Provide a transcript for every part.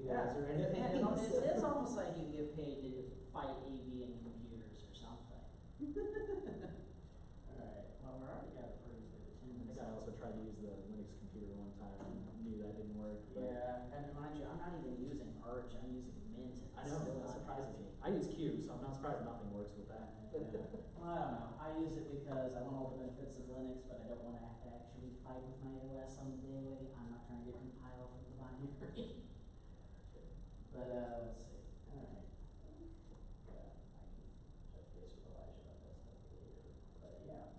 videos or Yeah, anything else. it's almost like you get paid to fight avian computers or something. Alright, well, we're already got a pretty good I attendance. think I also tried to use the Linux computer one time and knew that didn't work. But Yeah, and mind you, I'm not even using Arch, I'm using Mint. And I know, that surprises me. I use Cube, so I'm not surprised nothing works with that. Well, I don't know. I use it because I want all the benefits of Linux, but I don't want to have to actually fight with my OS on the daily. I'm not trying to get compiled from the binary. But let's see. Alright. Yeah, I can touch base with Elijah about that stuff later. But yeah.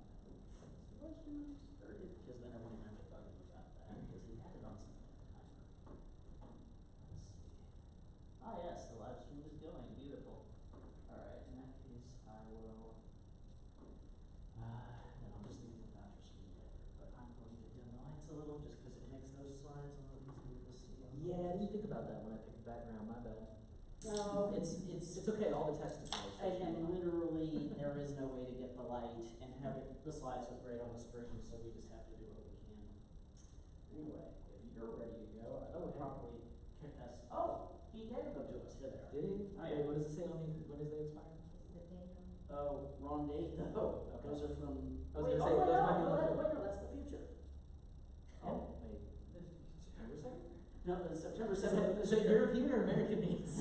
Because then I wouldn't have to bug him about that, because he had it on some timer. Let's see. Ah yes, the live stream is going. Beautiful. Alright, in that case I will then I'll just leave the voucher screen there. But I'm going to dim the lights a little just because it makes those slides a little easier to see. Yeah, I didn't think about that when I picked the background, my bad. No, it's okay, all the text is nice. and literally there is no way to get the light and have it, the slides look great on the screen, so we just have to do what we can. Anyway, if you're ready to go, I would probably kick us. Oh, he gave them to us. Here they are. Did he? Oh, yeah. What does it say on the, when does they expire? Oh, wrong date though. Okay. Those are from. I was wait, gonna say, wait, those might be like- wait, no, that's the future. Oh, wait. September 2nd? No, it's September Is 7th. it European or American needs?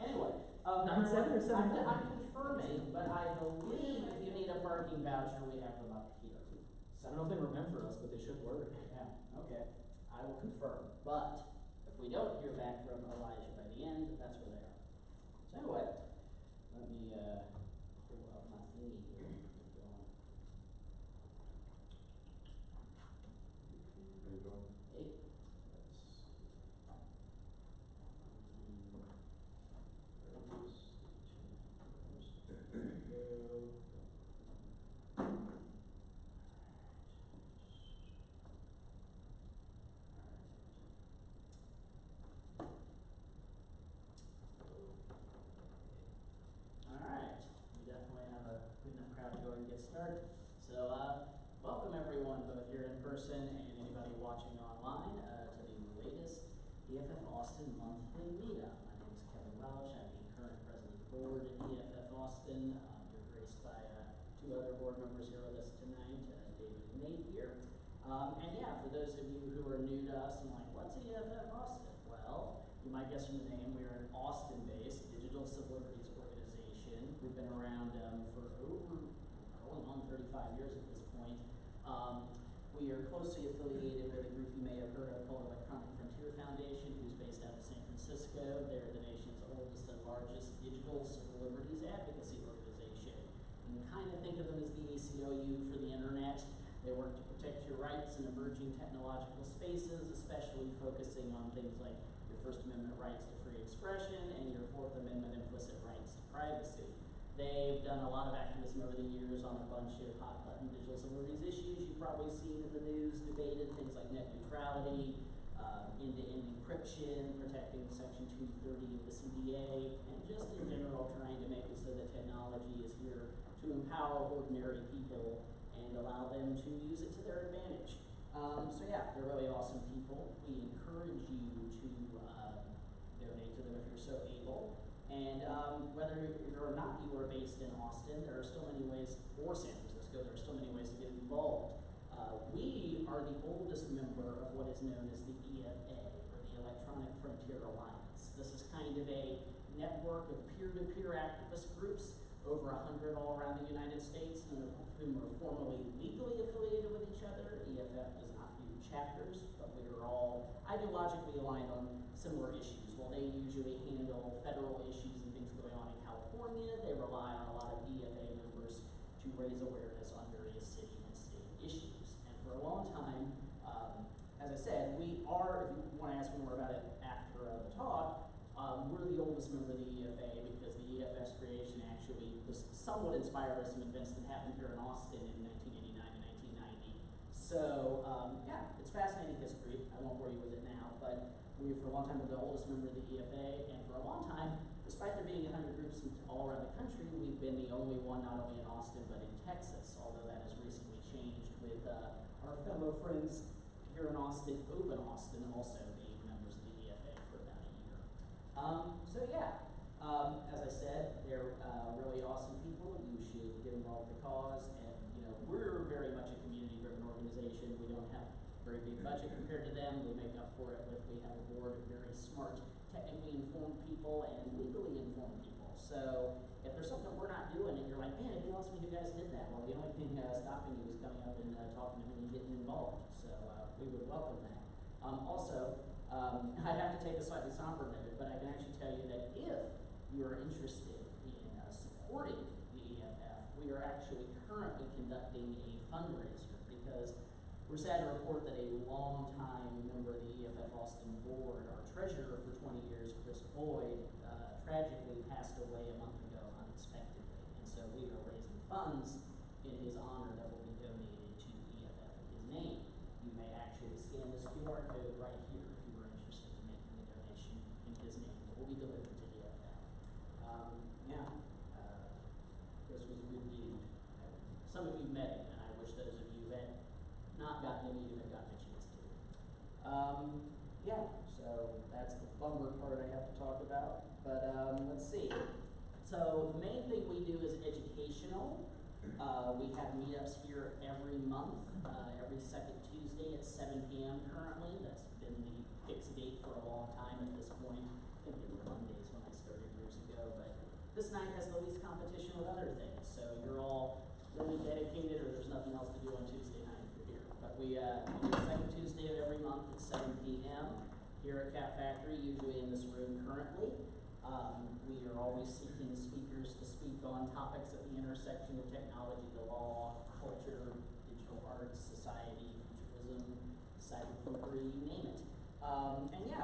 Anyway, 9/7 or 7/10? I'm confirming, but I believe if you need a parking voucher, we have them up here. I don't know if they remember us, but they should work. Yeah, okay. I will confirm. But if we don't hear back from Elijah by the end, that's where they are. So anyway, let me pull up my thingy here. Keep going. Hey. Alright, we definitely have a good enough crowd to go and get started. So, welcome everyone, both here in person and anybody watching online, to the latest EFF Austin monthly meetup. My name is Kevin Welch. I'm the current president of the board at EFF Austin. You're graced by two other board members here with us tonight, David and Nate here. And yeah, for those of you who are new to us and like, what's EFF Austin? Well, you might guess from the name, we are an Austin-based digital civil liberties organization. We've been around for going on 35 years at this point. We are closely affiliated with a group you may have heard of called Electronic Frontier Foundation, who's based out of San Francisco. They're the nation's oldest and largest digital civil liberties advocacy organization. You can kind of think of them as the ACLU for the internet. They work to protect your rights in emerging technological spaces, especially focusing on things like your First Amendment rights to free expression and your Fourth Amendment implicit rights to privacy. They've done a lot of activism over the years on a bunch of hot button digital civil liberties issues you've probably seen in the news, debated things like net neutrality, end-to-end encryption, protecting Section 230 of the CDA, and just in general trying to make it so that technology is here to empower ordinary people and allow them to use it to their advantage. So yeah, they're really awesome people. We encourage you to donate to them if you're so able. And whether or not you are based in Austin, there are still many ways, or San Francisco, there are still many ways to get involved. We are the oldest member of what is known as the EFA, or the Electronic Frontier Alliance. This is kind of a network of peer-to-peer activist groups, over 100 all around the United States, none of whom are formally legally affiliated with each other. EFF does not do chapters, but we are all ideologically aligned on similar issues. While they usually handle federal issues and things going on in California, they rely on a lot of EFA members to raise awareness on various city and state issues. And for a long time, as I said, we are, if you want to ask more about it after the talk, we're the oldest member of the EFA because the EFF's creation actually was somewhat inspired by some events that happened here in Austin in 1989 and 1990. So, yeah, it's fascinating history. I won't bore you with it now, but we, for a long time, were the oldest member of the EFA, and for a long time, despite there being 100 groups all around the country, we've been the only one, not only in Austin, but in Texas, although that has recently changed with our fellow friends here in Austin, Open Austin, also being members of the EFA for So yeah, as I said, they're really awesome people. You should get involved with the cause, and you know we're very much a community-driven organization. We don't have a very big budget compared to them. We make up for it with we have a board of very smart, technically informed people and legally informed people. So if there's something we're not doing, and you're like, man, it'd be awesome if you guys did that. Well, the only thing stopping you is coming up and talking to me and getting involved. So we would welcome that. I have to take a slightly somber note, but I can actually tell you that if you're interested in supporting the EFF, we are actually currently conducting a fundraiser because we're sad to report that a longtime member of the EFF Austin board, our treasurer for 20 years, Chris Boyd, tragically passed away a month ago unexpectedly. And so we are raising funds in his honor that will be donated to EFF in his name. You may actually scan this QR code right here if you were interested in making a donation in his name. It will be delivered to EFF. Chris was a good dude. Some of you met him, and I wish those of you had not gotten to meet him had gotten a chance to. So that's the bummer part I have to talk about. But let's see. So the main thing we do is educational. We have meetups here every month, every second Tuesday at 7 p.m. currently. That's been the fixed date for a long time at this point. I think they were Mondays when I started years ago, but this night has the least competition with other things. So you're all really dedicated, or there's nothing else to do on Tuesday night if you're here. But we do the second Tuesday of every month at 7 p.m. here at Cat Factory, usually in this room currently. We are always seeking speakers to speak on topics at the intersection of technology, the law, culture, digital arts, society, futurism, cybersecurity, you name it.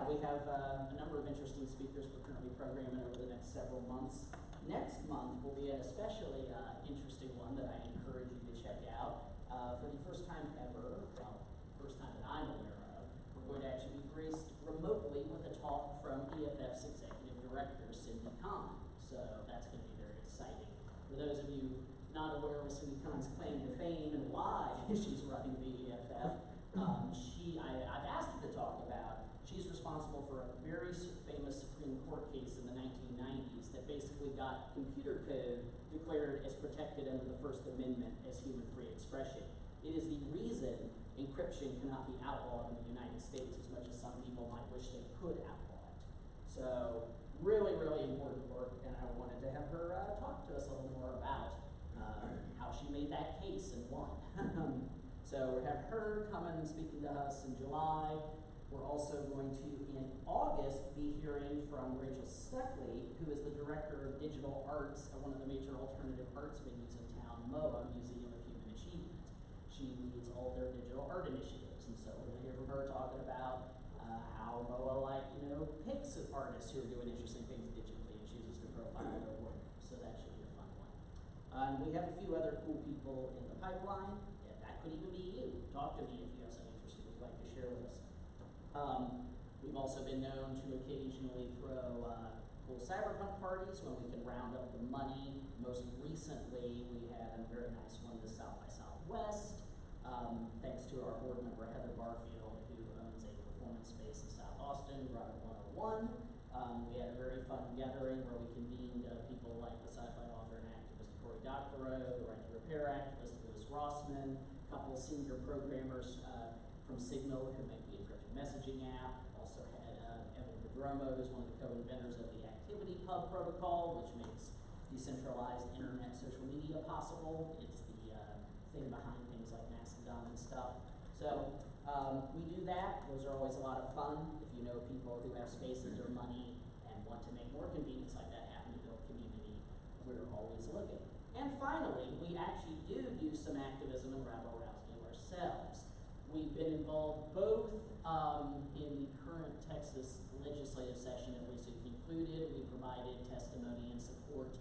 We have a number of interesting speakers we're currently programming over the next several months. Next month will be an especially interesting one that I encourage you to check out. For the first time ever, well, first time that I'm aware of, we're going to actually be graced remotely with a talk from EFF's executive director, Cindy Kahn. So that's going to be very exciting. For those of you not aware of Cindy Kahn's claim to fame and why she's running the EFF, I've asked her to talk about, she's responsible for a very famous Supreme Court case in the 1990s that basically got computer code declared as protected under the First Amendment as human free expression. It is the reason encryption cannot be outlawed in the United States as much as some people might wish they could outlaw it. So really, really important work, and I wanted to have her talk to us a little more about how she made that case and won. So we have her coming and speaking to us in July. We're also going to, in August, be hearing from Rachel Stuckley, who is the Director of Digital Arts at one of the major alternative arts venues in town, MOA, Museum of Human Achievement. She leads all their digital art initiatives, and so we're going to hear from her talking about how MOA, picks artists who are doing interesting things digitally and chooses to profile their work. So that should be a fun one. We have a few other cool people in the pipeline. That could even be you. Talk to me if you have something interesting you'd like to share with us. We've also been known to occasionally throw cool cyberpunk parties when we can round up the money. Most recently, we had a very nice one this South by Southwest, thanks to our board member Heather Barfield, who owns a performance space in South Austin, Robert 101. We had a very fun gathering where we convened people like the sci-fi author and activist Cory Doctorow, the right to repair activist Louis Rossman, a couple senior programmers from Signal who make the encrypted messaging app. Also had Evan Pedromo, who's one of the co-inventors of the Activity Pub protocol, which makes decentralized internet social media possible. It's the thing behind things like Mastodon and stuff. So we do that. Those are always a lot of fun. If you know people who have spaces or money and want to make more convenience like that happen to build community, we're always looking. And finally, we actually do some activism and rabble-rousing ourselves. We've been involved both in the current Texas legislative session that recently concluded. We provided testimony and support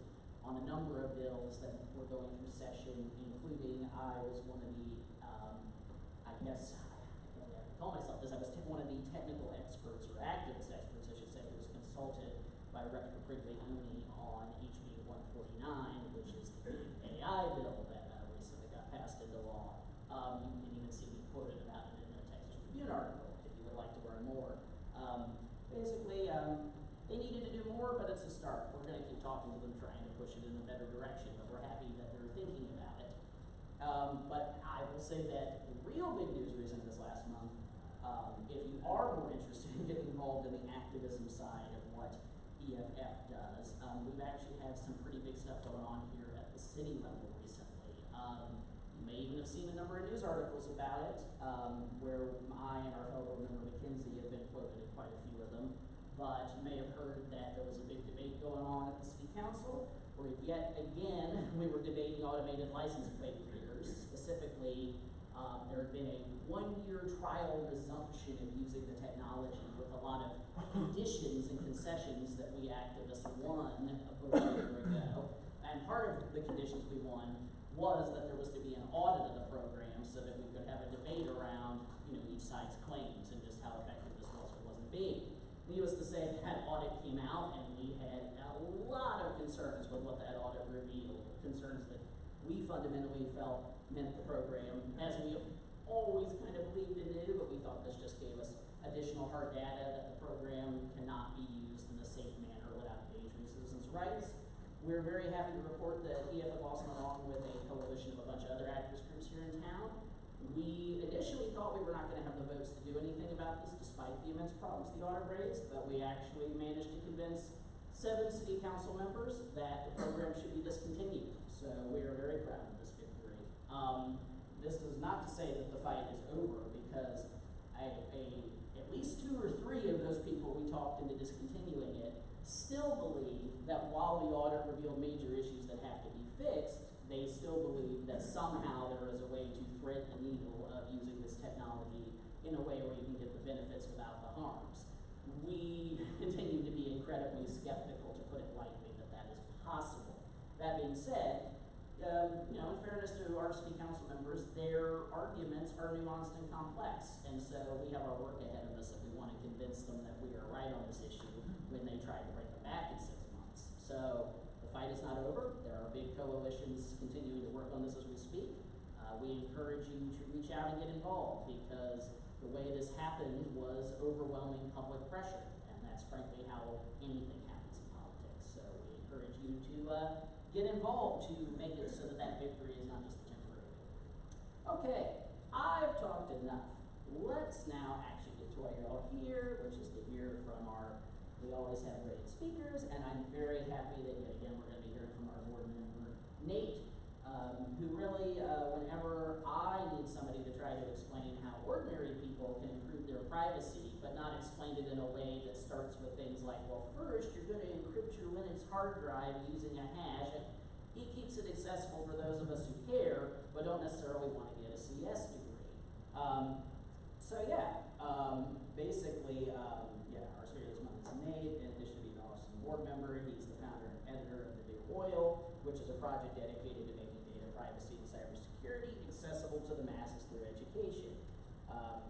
on a number of bills that were going through session, including I was one of the, I call myself this, I was one of the technical experts, or activist experts, I should say, who was consulted by Rep. Quigley-Oni on HB 149, which is the AI bill that recently got passed into law. You can even see me quoted about it in the Texas Tribune article if you would like to learn more. Basically, they needed to do other direction, but we're happy that they're thinking about it. But I will say that the real big news recent this last month, if you are more interested in getting involved in the activism side of what EFF does, we've actually had some pretty big stuff going on here at the city level recently. You may even have seen a number of news articles about it, where I and our fellow member Mackenzie have been quoted in quite a few of them. But you may have heard that there was a big debate going on at the city council, where yet again we were debating automated license plate readers. Specifically, there had been a 1-year trial resumption of using the technology with a lot of conditions and concessions that we activists won over a year ago. And part of the conditions we won was that there was to be an audit of the program so that we could have a debate around, each side's claims and just how effective this was or wasn't being. Needless to say, that audit came out and we had a lot of concerns with what that audit revealed, concerns that we fundamentally felt meant the program, as we have always kind of believed it did, but we thought this just gave us additional hard data that the program cannot be used in a safe manner without endangering citizens' rights. We're very happy to report that EFF Austin, along with a coalition of a bunch of other activist groups here in town, we initially thought we were not going to have the votes to do anything about this, despite the immense problems the audit raised, but we actually managed to convince 7 city council members that the program should be discontinued. So we are very proud of this victory. This is not to say that the fight is over, because at least 2 or 3 of those people we talked into discontinuing it still believe that while the audit revealed major issues that have to be fixed, they still believe that somehow there is a way to thread the needle of using this technology in a way where you can get the benefits without the harms. We continue to be incredibly skeptical, to put it lightly, that is possible. That being said, in fairness to our city council members, their arguments are nuanced and complex, and so we have our work ahead of us if we want to convince them that we are right on this issue when they try to bring them back in 6 months. So the fight is not over. There are big coalitions continuing to work on this as we speak. We encourage you to reach out and get involved, because the way this happened was overwhelming public pressure, and that's frankly how anything happens in politics. So we encourage you to get involved to make it so that that victory is not just a temporary victory. Okay, I've talked enough. Let's now actually get to why you're all here, which is to hear from we always have great speakers, and I'm very happy that yet again we're going to be hearing from our board member, Nate, who really, whenever I need somebody to try to explain how ordinary people can improve their privacy, but not explain it in a way that starts with things like, well, first you're going to encrypt your Linux hard drive using a hash, and he keeps it accessible for those of us who care, but don't necessarily want to get a CS degree. Basically, our speaker this month is Nate. In addition to being an awesome board member, he's the founder and editor of The New Oil, which is a project dedicated to making data privacy and cybersecurity accessible to the masses through education. I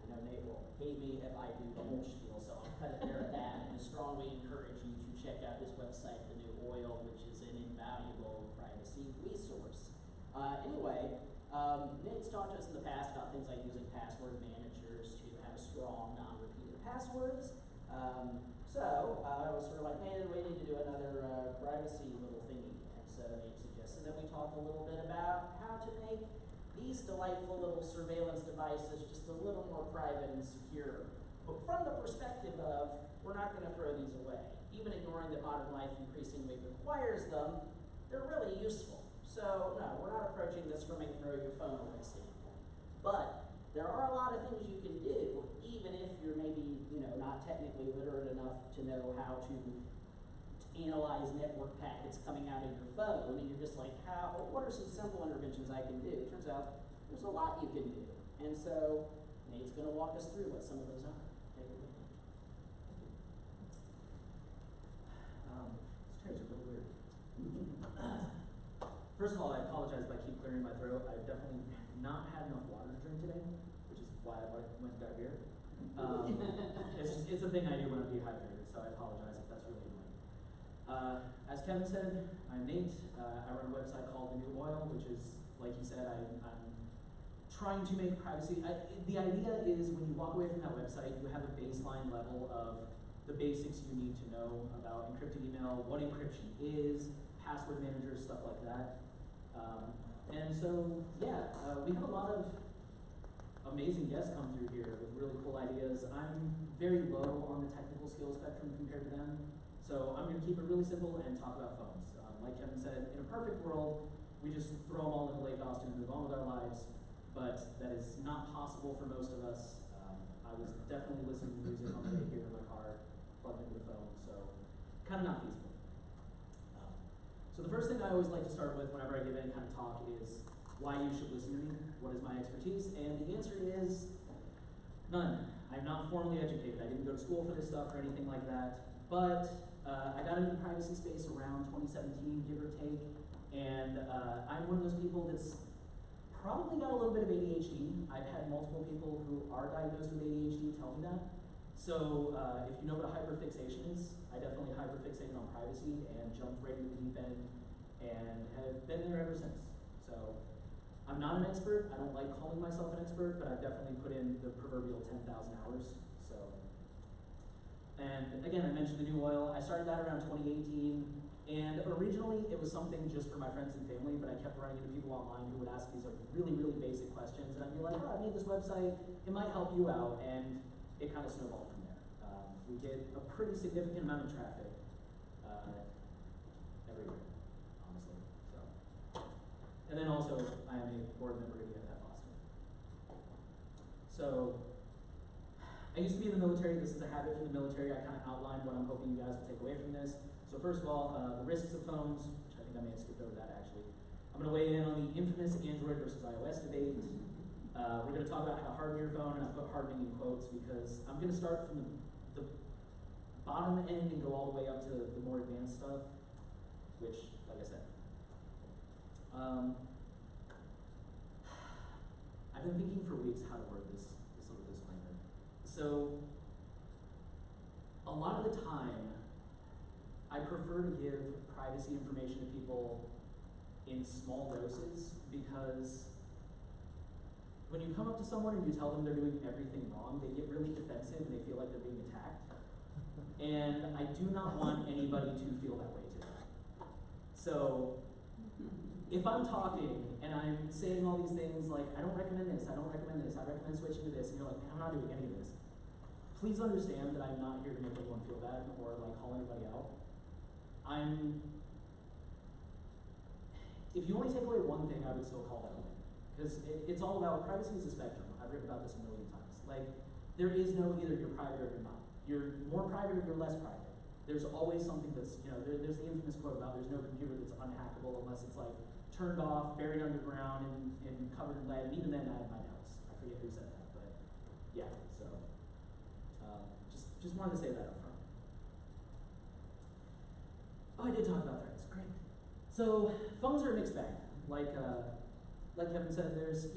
know Nate will hate me if I do the whole spiel, so I'll cut it there at that, and strongly encourage you to check out his website, The New Oil, which is an invaluable privacy resource. Nate's talked to us in the past about things like using password managers to have strong, non-repeated passwords. I was sort of like, hey, we need to do another privacy little thingy. And so Nate suggested that we talk a little bit about how to make these delightful little surveillance devices just a little more private and secure. But from the perspective of, we're not going to throw these away. Even ignoring that modern life increasingly requires them, they're really useful. So, no, we're not approaching this from a throw your phone away standpoint. But there are a lot of things you can do, even if you're maybe, not technically literate enough to know how to analyze network packets coming out of your phone, and you're just like, what are some simple interventions I can do? It turns out there's a lot you can do. And so Nate's going to walk us through what some of those are. Take it away. These chairs are really weird. First of all, I apologize if I keep clearing my throat. I've definitely not had enough water to drink today, which is why I went and got a beer. It's a thing I do when I'm dehydrated, so I apologize if that's really annoying. As Kevin said, I'm Nate. I run a website called The New Oil, which is, like he said, I'm trying to make privacy. The idea is when you walk away from that website, you have a baseline level of the basics you need to know about encrypted email, what encryption is, password managers, stuff like that. And so, yeah, we have a lot of amazing guests come through here with really cool ideas. I'm very low on the technical skills spectrum compared to them, so I'm going to keep it really simple and talk about phones. Like Kevin said, in a perfect world, we just throw them all into Lake Austin and move on with our lives, but that is not possible for most of us. I was definitely listening to music on the way here in my car, plugged into the phone, so kind of not feasible. So the first thing I always like to start with whenever I give any kind of talk is why you should listen to me, what is my expertise, and the answer is none. I'm not formally educated. I didn't go to school for this stuff or anything like that, but I got into the privacy space around 2017, give or take, and I'm one of those people that's probably got a little bit of ADHD. I've had multiple people who are diagnosed with ADHD tell me that. So if you know what a hyperfixation is, I definitely hyperfixated on privacy and jumped right into the deep end and have been there ever since. So I'm not an expert. I don't like calling myself an expert, but I've definitely put in the proverbial 10,000 hours. So, and again, I mentioned the new oil. I started that around 2018, and originally it was something just for my friends and family, but I kept running into people online who would ask these really, really basic questions, and I'd be like, oh, I made this website. It might help you out, and it kind of snowballed from there. We get a pretty significant amount of traffic every year, honestly. So, and then also, I am a board member at EFF Austin. So, I used to be in the military. This is a habit from the military. I kind of outlined what I'm hoping you guys will take away from this. So first of all, the risks of phones, which I think I may have skipped over that actually. I'm going to weigh in on the infamous Android versus iOS debate. We're going to talk about how to harden your phone, and I put hardening in quotes because I'm going to start from the bottom end and go all the way up to the more advanced stuff, which, like I said, I've been thinking for weeks how to word this little disclaimer. So, a lot of the time, I prefer to give privacy information to people in small doses because when you come up to someone and you tell them they're doing everything wrong, they get really defensive and they feel like they're being attacked. And I do not want anybody to feel that way today. So, if I'm talking and I'm saying all these things like, I don't recommend this, I don't recommend this, I recommend switching to this, and you're like, I'm not doing any of this, please understand that I'm not here to make anyone feel bad or like call anybody out. If you only take away one thing, I would still call that a win. Because it's all about, privacy is a spectrum. I've written about this a million times. Like, there is no either you're private or you're not. You're more private or you're less private. There's always something that's, there's the infamous quote about there's no computer that's unhackable unless it's like turned off, buried underground, and covered in lead. And even then, I had my doubts. I forget who said that, but yeah, so just wanted to say that up front. Oh, I did talk about threats. Great. So phones are a mixed bag. Like Kevin said, there's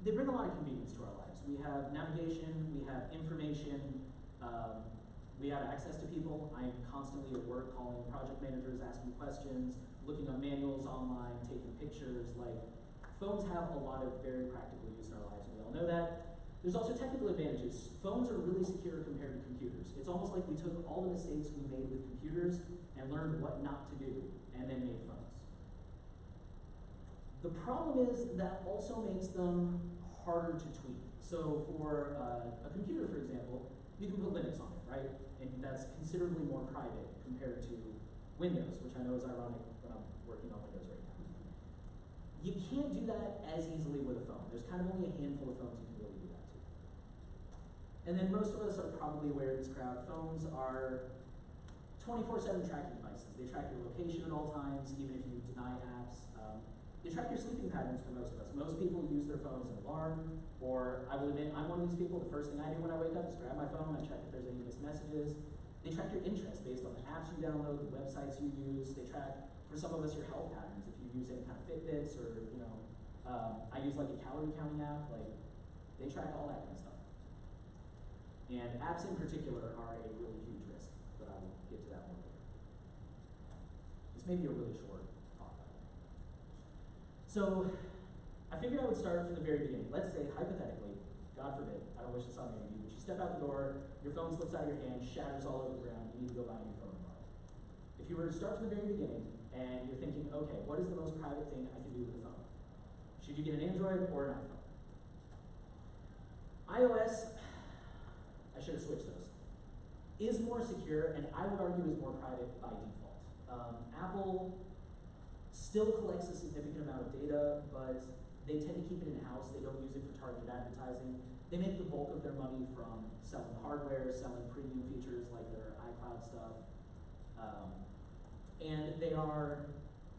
they bring a lot of convenience to our lives. We have navigation, we have information, we have access to people. I'm constantly at work calling project managers, asking questions, looking up manuals online, taking pictures. Like, phones have a lot of very practical use in our lives. We all know that. There's also technical advantages. Phones are really secure compared to computers. It's almost like we took all the mistakes we made with computers and learned what not to do, and then made phones. The problem is that also makes them harder to tweak. So for a computer, for example, you can put Linux on it, right? And that's considerably more private compared to Windows, which I know is ironic when I'm working on Windows right now. You can't do that as easily with a phone. There's kind of only a handful of phones you can really do that to. And then most of us are probably aware of this crowd. Phones are 24/7 tracking devices. They track your location at all times, even if you deny apps. They track your sleeping patterns for most of us. Most people use their phone as an alarm, or I will admit, I'm one of these people, the first thing I do when I wake up is grab my phone, I check if there's any missed messages. They track your interests based on the apps you download, the websites you use. They track, for some of us, your health patterns. If you use any kind of Fitbits or, I use like a calorie counting app, like, they track all that kind of stuff. And apps in particular are a really huge risk, but I will get to that more later. This may be a really short talk, by the way. So, I figured I would start from the very beginning. Let's say, hypothetically, God forbid, I don't wish this on any of you, but you step out the door, your phone slips out of your hand, shatters all over the ground, you need to go buy a new phone tomorrow. If you were to start from the very beginning and you're thinking, okay, what is the most private thing I can do with a phone? Should you get an Android or an iPhone? iOS, I should have switched those, is more secure, and I would argue is more private by default. Apple still collects a significant amount of data, but they tend to keep it in-house. They don't use it for targeted advertising. They make the bulk of their money from selling hardware, selling premium features like their iCloud stuff. And they are,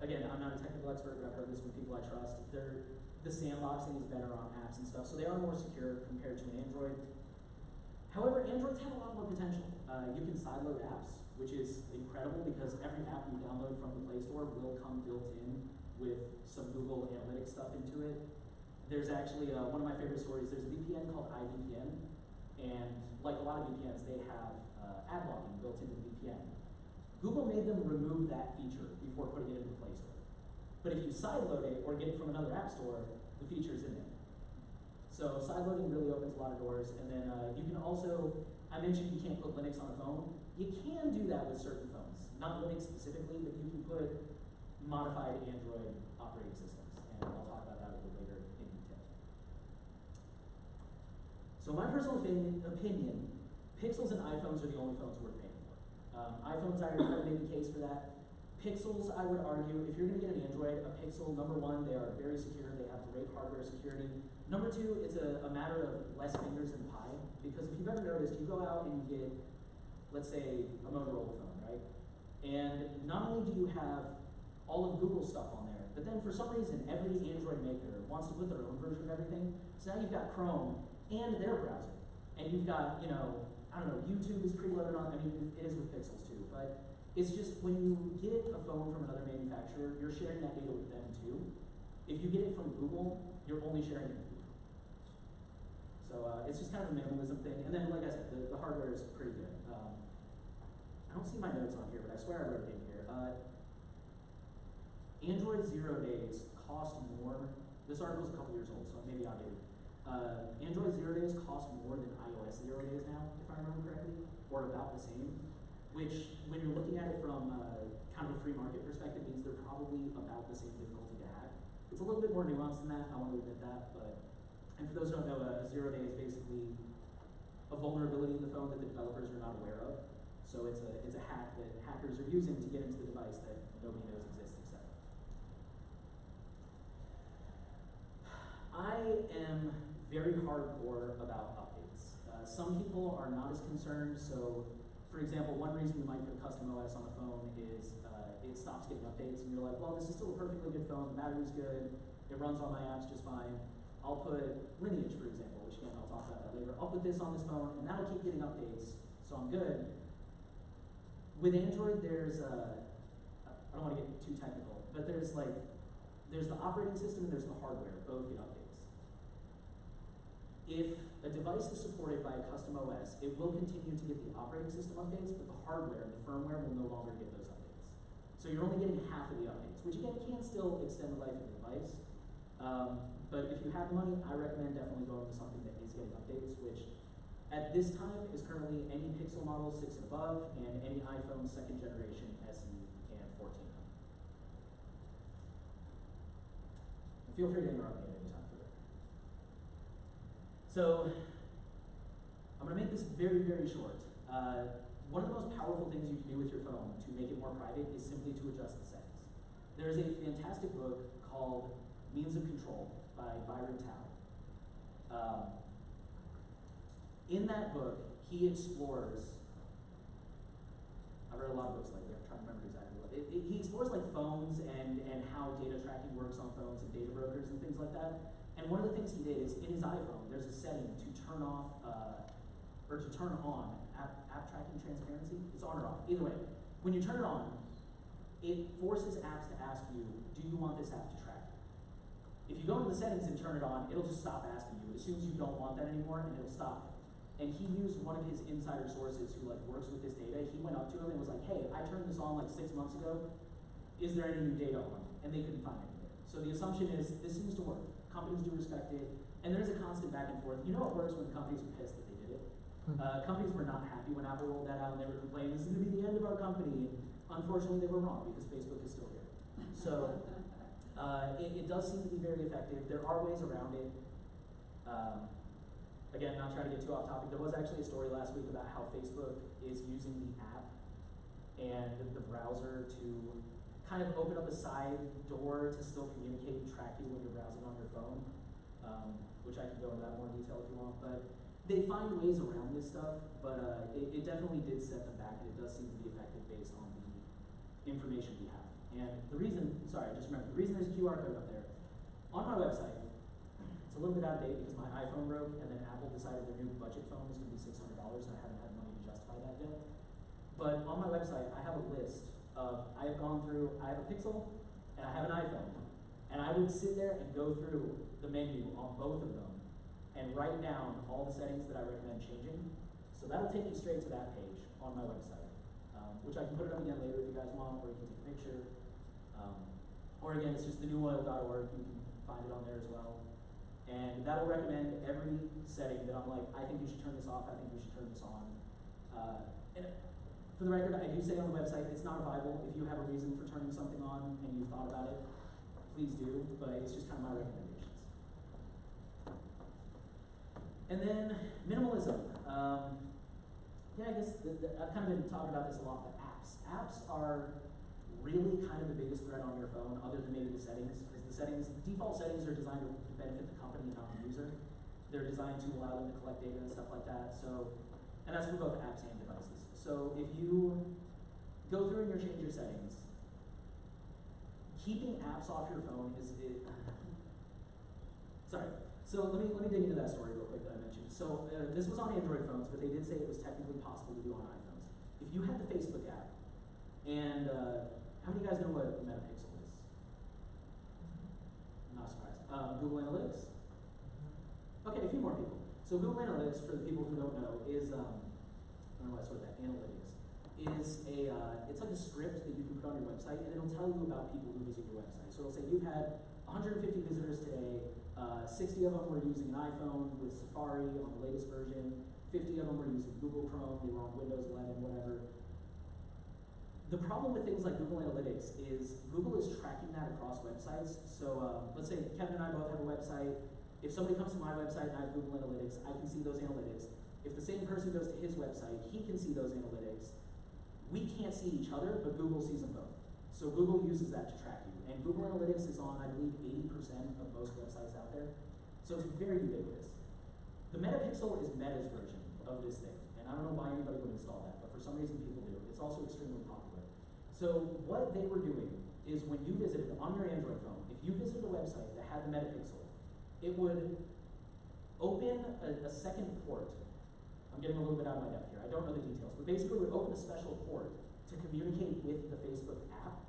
again, I'm not a technical expert, but I've heard this from people I trust. The sandboxing is better on apps and stuff, so they are more secure compared to an Android. However, Androids have a lot more potential. You can sideload apps, which is incredible because every app you download from the Play Store will come built in with some Google Analytics stuff into it. There's actually one of my favorite stories. There's a VPN called iVPN, and like a lot of VPNs, they have ad blocking built into the VPN. Google made them remove that feature before putting it into the Play Store. But if you sideload it or get it from another app store, the feature's in there. So sideloading really opens a lot of doors. And then you can also, I mentioned you can't put Linux on a phone. You can do that with certain phones. Not Linux specifically, but you can put modified Android operating systems. And I'll talk about that a little later in detail. So my personal opinion, Pixels and iPhones are the only phones worth paying for. iPhones, I already made the case for that. Pixels, I would argue, if you're going to get an Android, a Pixel, number one, they are very secure. They have great hardware security. Number two, it's a matter of less fingers than pie. Because if you've ever noticed, you go out and you get, let's say, a Motorola phone, right? And not only do you have all of Google's stuff on there, but then for some reason, every Android maker wants to put their own version of everything. So now you've got Chrome and their browser. And you've got, you know, I don't know, YouTube is preloaded on, I mean, it is with Pixels too, but it's just when you get a phone from another manufacturer, you're sharing that data with them too. If you get it from Google, you're only sharing it with Google. So it's just kind of a minimalism thing. And then, like I said, the hardware is pretty good. I don't see my notes on here, but I swear I wrote it in here. Android 0 days cost more. This article's a couple years old, so maybe outdated. Android 0 days cost more than iOS 0 days now, if I remember correctly, or about the same. Which, when you're looking at it from kind of a free market perspective, means they're probably about the same difficulty to hack. It's a little bit more nuanced than that, I want to admit that, but, and for those who don't know, a 0 day is basically a vulnerability in the phone that the developers are not aware of. So it's a hack that hackers are using to get into the device that nobody knows exists except. I am very hardcore about updates. Some people are not as concerned, so for example, one reason you might put custom OS on a phone is it stops getting updates, and you're like, well, this is still a perfectly good phone, the battery's good, it runs all my apps just fine. I'll put Lineage, for example, which again, I'll talk about that later. I'll put this on this phone, and that'll keep getting updates, so I'm good. With Android, there's, I don't want to get too technical, but there's the operating system and there's the hardware, both get updates. If a device is supported by a custom OS, it will continue to get the operating system updates, but the hardware and the firmware will no longer get those updates. So you're only getting half of the updates, which again can still extend the life of the device. But if you have money, I recommend definitely going with something that is getting updates, which at this time is currently any Pixel model 6 and above, and any iPhone 2nd generation SE and 14. And feel free to interrupt me at any time for that. So, I'm going to make this very, very short. One of the most powerful things you can do with your phone to make it more private is simply to adjust the settings. There is a fantastic book called Means of Control by Byron Tao. In that book, he explores, I've read a lot of books lately, I'm trying to remember exactly what, he explores like phones and how data tracking works on phones and data brokers and things like that. And one of the things he did is in his iPhone, there's a setting to turn off, or to turn on app tracking transparency. It's on or off, either way. When you turn it on, it forces apps to ask you, do you want this app to track you? If you go into the settings and turn it on, it'll just stop asking you. As soon as you don't want that anymore, and it'll stop it. And he used one of his insider sources who like works with this data. He went up to him and was like, hey, I turned this on like 6 months ago. Is there any new data on it? And they couldn't find anything. So the assumption is this seems to work. Companies do respect it. And there's a constant back and forth. You know it works when companies are pissed that they did it. Companies were not happy when Apple rolled that out and they were complaining, this is going to be the end of our company. And unfortunately, they were wrong because Facebook is still here. So it does seem to be very effective. There are ways around it. Again, not trying to get too off topic, there was actually a story last week about how Facebook is using the app and the browser to kind of open up a side door to still communicate and track you when you're browsing on your phone, which I can go into that more detail if you want. But they find ways around this stuff, but it definitely did set them back, and it does seem to be effective based on the information we have. And the reason, sorry, I just remembered, the reason there's a QR code up there, on my website, it's a little bit out of date because my iPhone broke, and then Apple decided their new budget phone was going to be $600, and I haven't had money to justify that yet. But on my website, I have a list of, I have gone through, I have a Pixel, and I have an iPhone. And I would sit there and go through the menu on both of them and write down all the settings that I recommend changing. So that'll take you straight to that page on my website, which I can put it up again later if you guys want, or you can take a picture. Or again, it's just thenewoil.org, you can find it on there as well. And that'll recommend every setting that I'm like, I think you should turn this off, I think you should turn this on. And for the record, I do say on the website, it's not a Bible. If you have a reason for turning something on and you've thought about it, please do, but it's just kind of my recommendations. And then minimalism. Yeah, I guess I've kind of been talking about this a lot, but apps. Apps are really kind of the biggest threat on your phone, other than maybe the settings, because the settings, default settings are designed to benefit the company, not the user. They're designed to allow them to collect data and stuff like that. So, and that's for both apps and devices. So if you go through and you change your settings, keeping apps off your phone is sorry. So let me dig into that story real quick that I mentioned. So this was on Android phones, but they did say it was technically possible to do on iPhones. If you had the Facebook app, and how many of you guys know what a metapixel is? I'm not surprised. Google Analytics? Okay, a few more people. So Google Analytics, for the people who don't know, is I don't know why I started that. Analytics is it's like a script that you can put on your website, and it'll tell you about people who visit your website. So it'll say you've had 150 visitors today, 60 of them were using an iPhone with Safari on the latest version, 50 of them were using Google Chrome, they were on Windows 11, whatever. The problem with things like Google Analytics is Google is tracking that across websites. So let's say Kevin and I both have a website. If somebody comes to my website and I have Google Analytics, I can see those analytics. If the same person goes to his website, he can see those analytics. We can't see each other, but Google sees them both. So Google uses that to track you. And Google Analytics is on, I believe, 80% of most websites out there. So it's very ubiquitous. The Metapixel is Meta's version of this thing. And I don't know why anybody would install that, but for some reason people do. It's also extremely popular. So what they were doing is when you visited on your Android phone, if you visited a website that had the Metapixel, it would open a second port. I'm getting a little bit out of my depth here. I don't know the details, but basically it would open a special port to communicate with the Facebook app,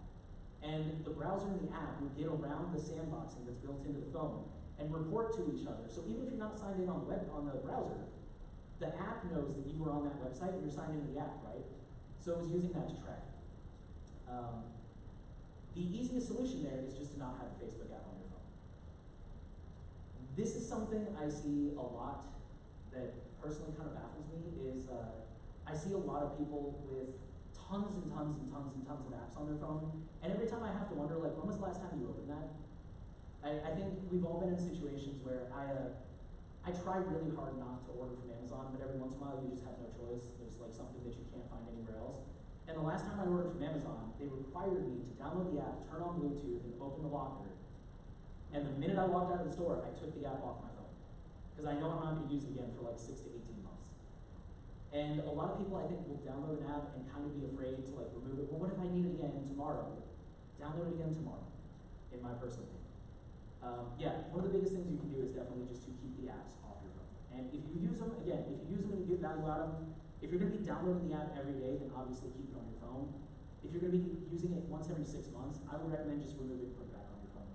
and the browser and the app would get around the sandboxing that's built into the phone and report to each other. So even if you're not signed in on the browser, the app knows that you were on that website and you're signed into the app, right? So it was using that to track. The easiest solution there is just to not have a Facebook app on your phone. This is something I see a lot that personally kind of baffles me is I see a lot of people with tons and tons and tons and tons of apps on their phone, and every time I have to wonder, like, when was the last time you opened that? I think we've all been in situations where I try really hard not to order from Amazon, but every once in a while you just have no choice. There's like something that you can't find anywhere else. And the last time I ordered from Amazon, they required me to download the app, turn on Bluetooth, and open the locker. And the minute I walked out of the store, I took the app off my phone. Because I know I'm not going to use it again for like 6 to 18 months. And a lot of people, I think, will download an app and kind of be afraid to like remove it. Well, what if I need it again tomorrow? Download it again tomorrow, in my personal opinion. Yeah, one of the biggest things you can do is definitely just to keep the apps off your phone. And if you use them, again, if you use them and you get value out of them, if you're going to be downloading the app every day, then obviously keep it on your phone. If you're going to be using it once every 6 months, I would recommend just remove it and put it back on your phone.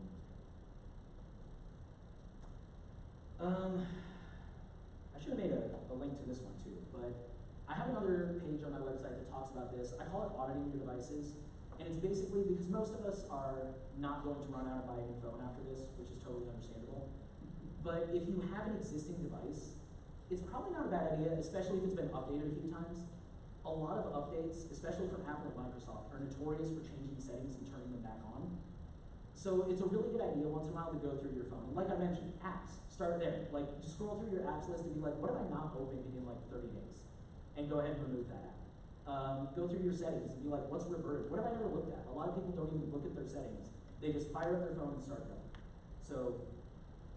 I should have made a link to this one too, but I have another page on my website that talks about this. I call it auditing your devices, and it's basically because most of us are not going to run out and buy a new phone after this, which is totally understandable. But if you have an existing device, it's probably not a bad idea, especially if it's been updated a few times. A lot of updates, especially from Apple and Microsoft, are notorious for changing settings and turning them back on. So it's a really good idea once in a while to go through your phone. Like I mentioned, apps, start there. Like just scroll through your apps list and be like, what have I not opened in like 30 days? And go ahead and remove that app. Go through your settings and be like, what's reverted? What have I never looked at? A lot of people don't even look at their settings. They just fire up their phone and start going. So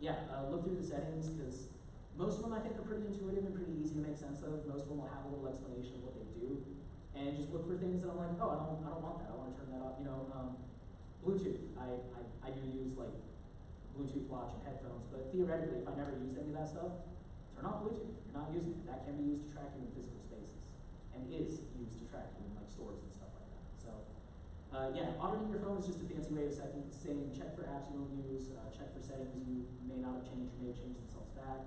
yeah, look through the settings because most of them I think are pretty intuitive and pretty easy to make sense of. Most of them will have a little explanation of what they do. And just look for things that I'm like, oh, I don't want that. I want to turn that off. You know, Bluetooth. I do use like Bluetooth watch and headphones, but theoretically, if I never used any of that stuff, turn off Bluetooth. You're not using it. That can be used to track you in physical spaces, and is used to track you in like stores and stuff like that. So, yeah, auditing your phone is just a fancy way of saying check for apps you don't use, check for settings you may not have changed or may have changed themselves back.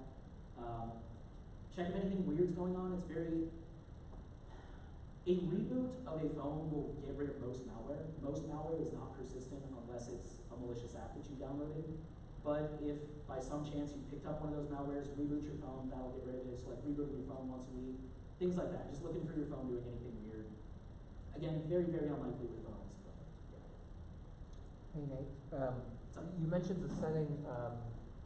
Check if anything weird's going on. It's very A reboot of a phone will get rid of most malware. Most malware is not persistent unless it's a malicious app that you downloaded. But if by some chance you picked up one of those malwares, reboot your phone, that'll get rid of it. So like rebooting your phone once a week, things like that. Just looking for your phone doing anything weird. Again, very, very unlikely with phones. But yeah. Hey Nate, you mentioned the setting,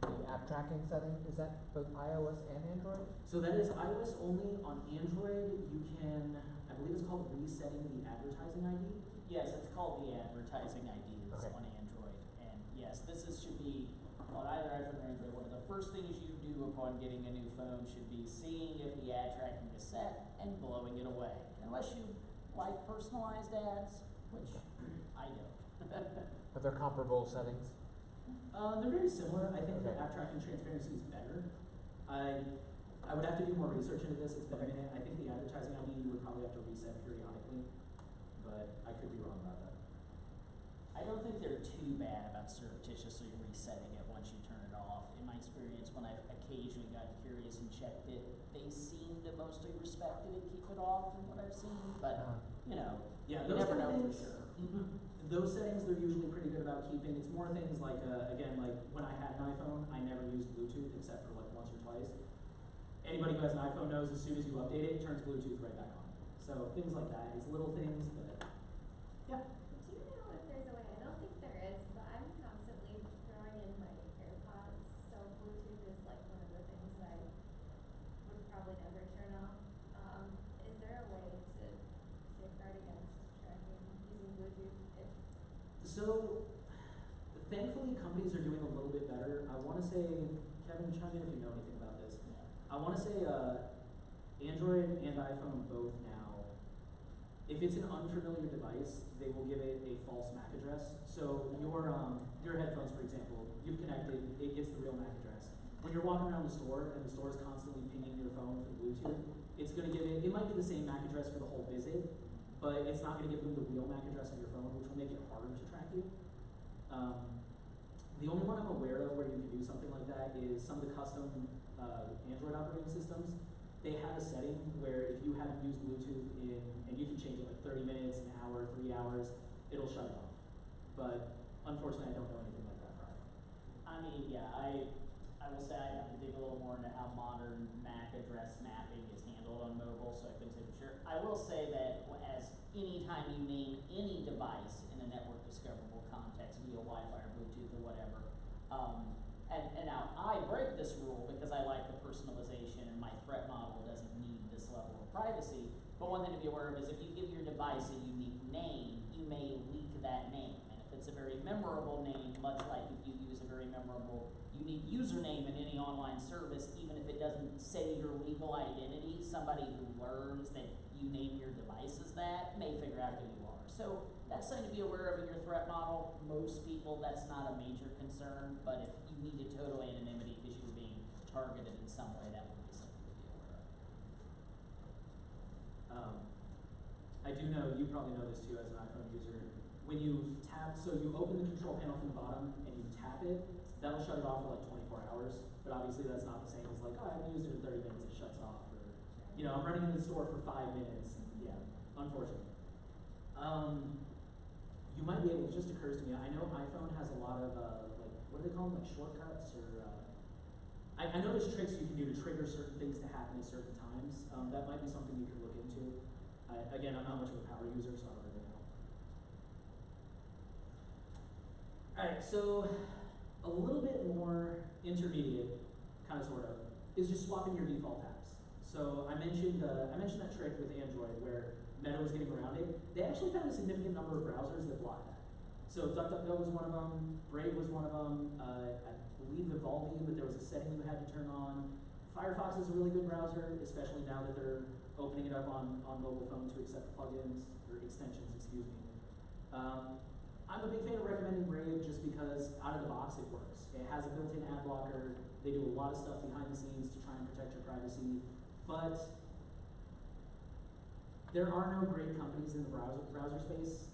the app tracking setting. Is that both iOS and Android? So that is iOS only. On Android, you can, I believe it's called resetting the advertising ID. Yes, it's called the advertising IDs Okay. on Android. And yes, should be on either iPhone or Android. One of the first things you do upon getting a new phone should be seeing if the ad tracking is set and blowing it away. Unless you like personalized ads, which I don't. Are there comparable settings? They're very similar. I think Okay. the app tracking transparency is better. I would have to do more research into this. It's been a minute. I think the advertising ID you would probably have to reset periodically, but I could be wrong about that. I don't think they're too bad about surreptitiously resetting it once you turn it off. In my experience, when I've occasionally gotten curious and checked it, they seem to mostly respect it and keep it off from what I've seen. But, you know, Yeah, you those never know kind of for things, sure. Those settings they're usually pretty good about keeping. It's more things like, again, like when I had an iPhone, I never used Bluetooth except for like once or twice. Anybody who has an iPhone knows as soon as you update it, it turns Bluetooth right back on. So things like that. It's little things, but yeah. Do you know if there's a way, I don't think there is, but I'm constantly throwing in my AirPods, so Bluetooth is like one of the things that I would probably never turn off. Is there a way to safeguard against tracking using Bluetooth? So thankfully companies are doing a little bit better. I want to say, Kevin, chime in if you know anything about this. I want to say Android and iPhone both now, if it's an unfamiliar device, they will give it a false MAC address. So your headphones, for example, you've connected, it gets the real MAC address. When you're walking around the store and the store is constantly pinging your phone through Bluetooth, it's going to give it might be the same MAC address for the whole visit, but it's not going to give them the real MAC address on your phone, which will make it harder to track you. The only one I'm aware of where you can do something like that is some of the custom Android operating systems. They have a setting where if you haven't used Bluetooth and you can change it like 30 minutes, an hour, 3 hours, it'll shut it off. But unfortunately, I don't know anything like that for iPhone. I mean, yeah, I will say I have to dig a little more into how modern MAC address mapping is handled on mobile, so I couldn't say for sure. I will say that as anytime you name any device in a network discoverable context via Wi-Fi or Bluetooth or whatever, and now I break this rule because I like the personalization and my threat model doesn't need this level of privacy. But one thing to be aware of is if you give your device a unique name, you may leak that name. And if it's a very memorable name, much like if you use a very memorable unique username in any online service, even if it doesn't say your legal identity, somebody who learns that you name your device as that may figure out who you are. So that's something to be aware of in your threat model. Most people, that's not a major concern, but if you needed total anonymity because you're being targeted in some way, that would be something to be aware of. I do know, you probably know this too as an iPhone user. When you tap, so you open the control panel from the bottom and you tap it, that'll shut it off for like 24 hours. But obviously that's not the same as like, oh, I haven't used it in 30 minutes, it shuts off. Or, you know, I'm running in the store for 5 minutes. And yeah, unfortunately. You might be able, it just occurs to me, I know iPhone has a lot of, like, what do they call them, like shortcuts or, I know there's tricks you can do to trigger certain things to happen at certain times. That might be something you could look into. Again, I'm not much of a power user, so I don't really know. Alright, so a little bit more intermediate, kind of sort of, is just swapping your default tabs. So I mentioned that trick with Android where Meta was getting around it. They actually found a significant number of browsers that block that. So DuckDuckGo was one of them, Brave was one of them, I believe Vivaldi, but there was a setting you had to turn on. Firefox is a really good browser, especially now that they're opening it up on mobile phone to accept plugins, or extensions, excuse me. I'm a big fan of recommending Brave just because out of the box it works. It has a built-in ad blocker, they do a lot of stuff behind the scenes to try and protect your privacy, but there are no great companies in the browser space.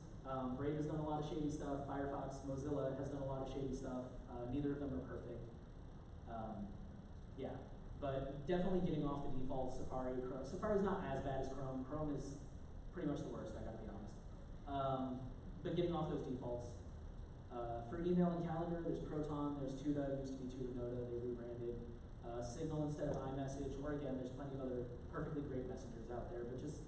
Brave has done a lot of shady stuff, Firefox, Mozilla has done a lot of shady stuff, neither of them are perfect. Yeah, but definitely getting off the default Safari, Chrome. Safari's not as bad as Chrome. Chrome is pretty much the worst, I gotta be honest. But getting off those defaults. For email and calendar, there's Proton, there's Tuda, it used to be Tuda, they rebranded. Signal instead of iMessage, or again, there's plenty of other perfectly great messengers out there, but just,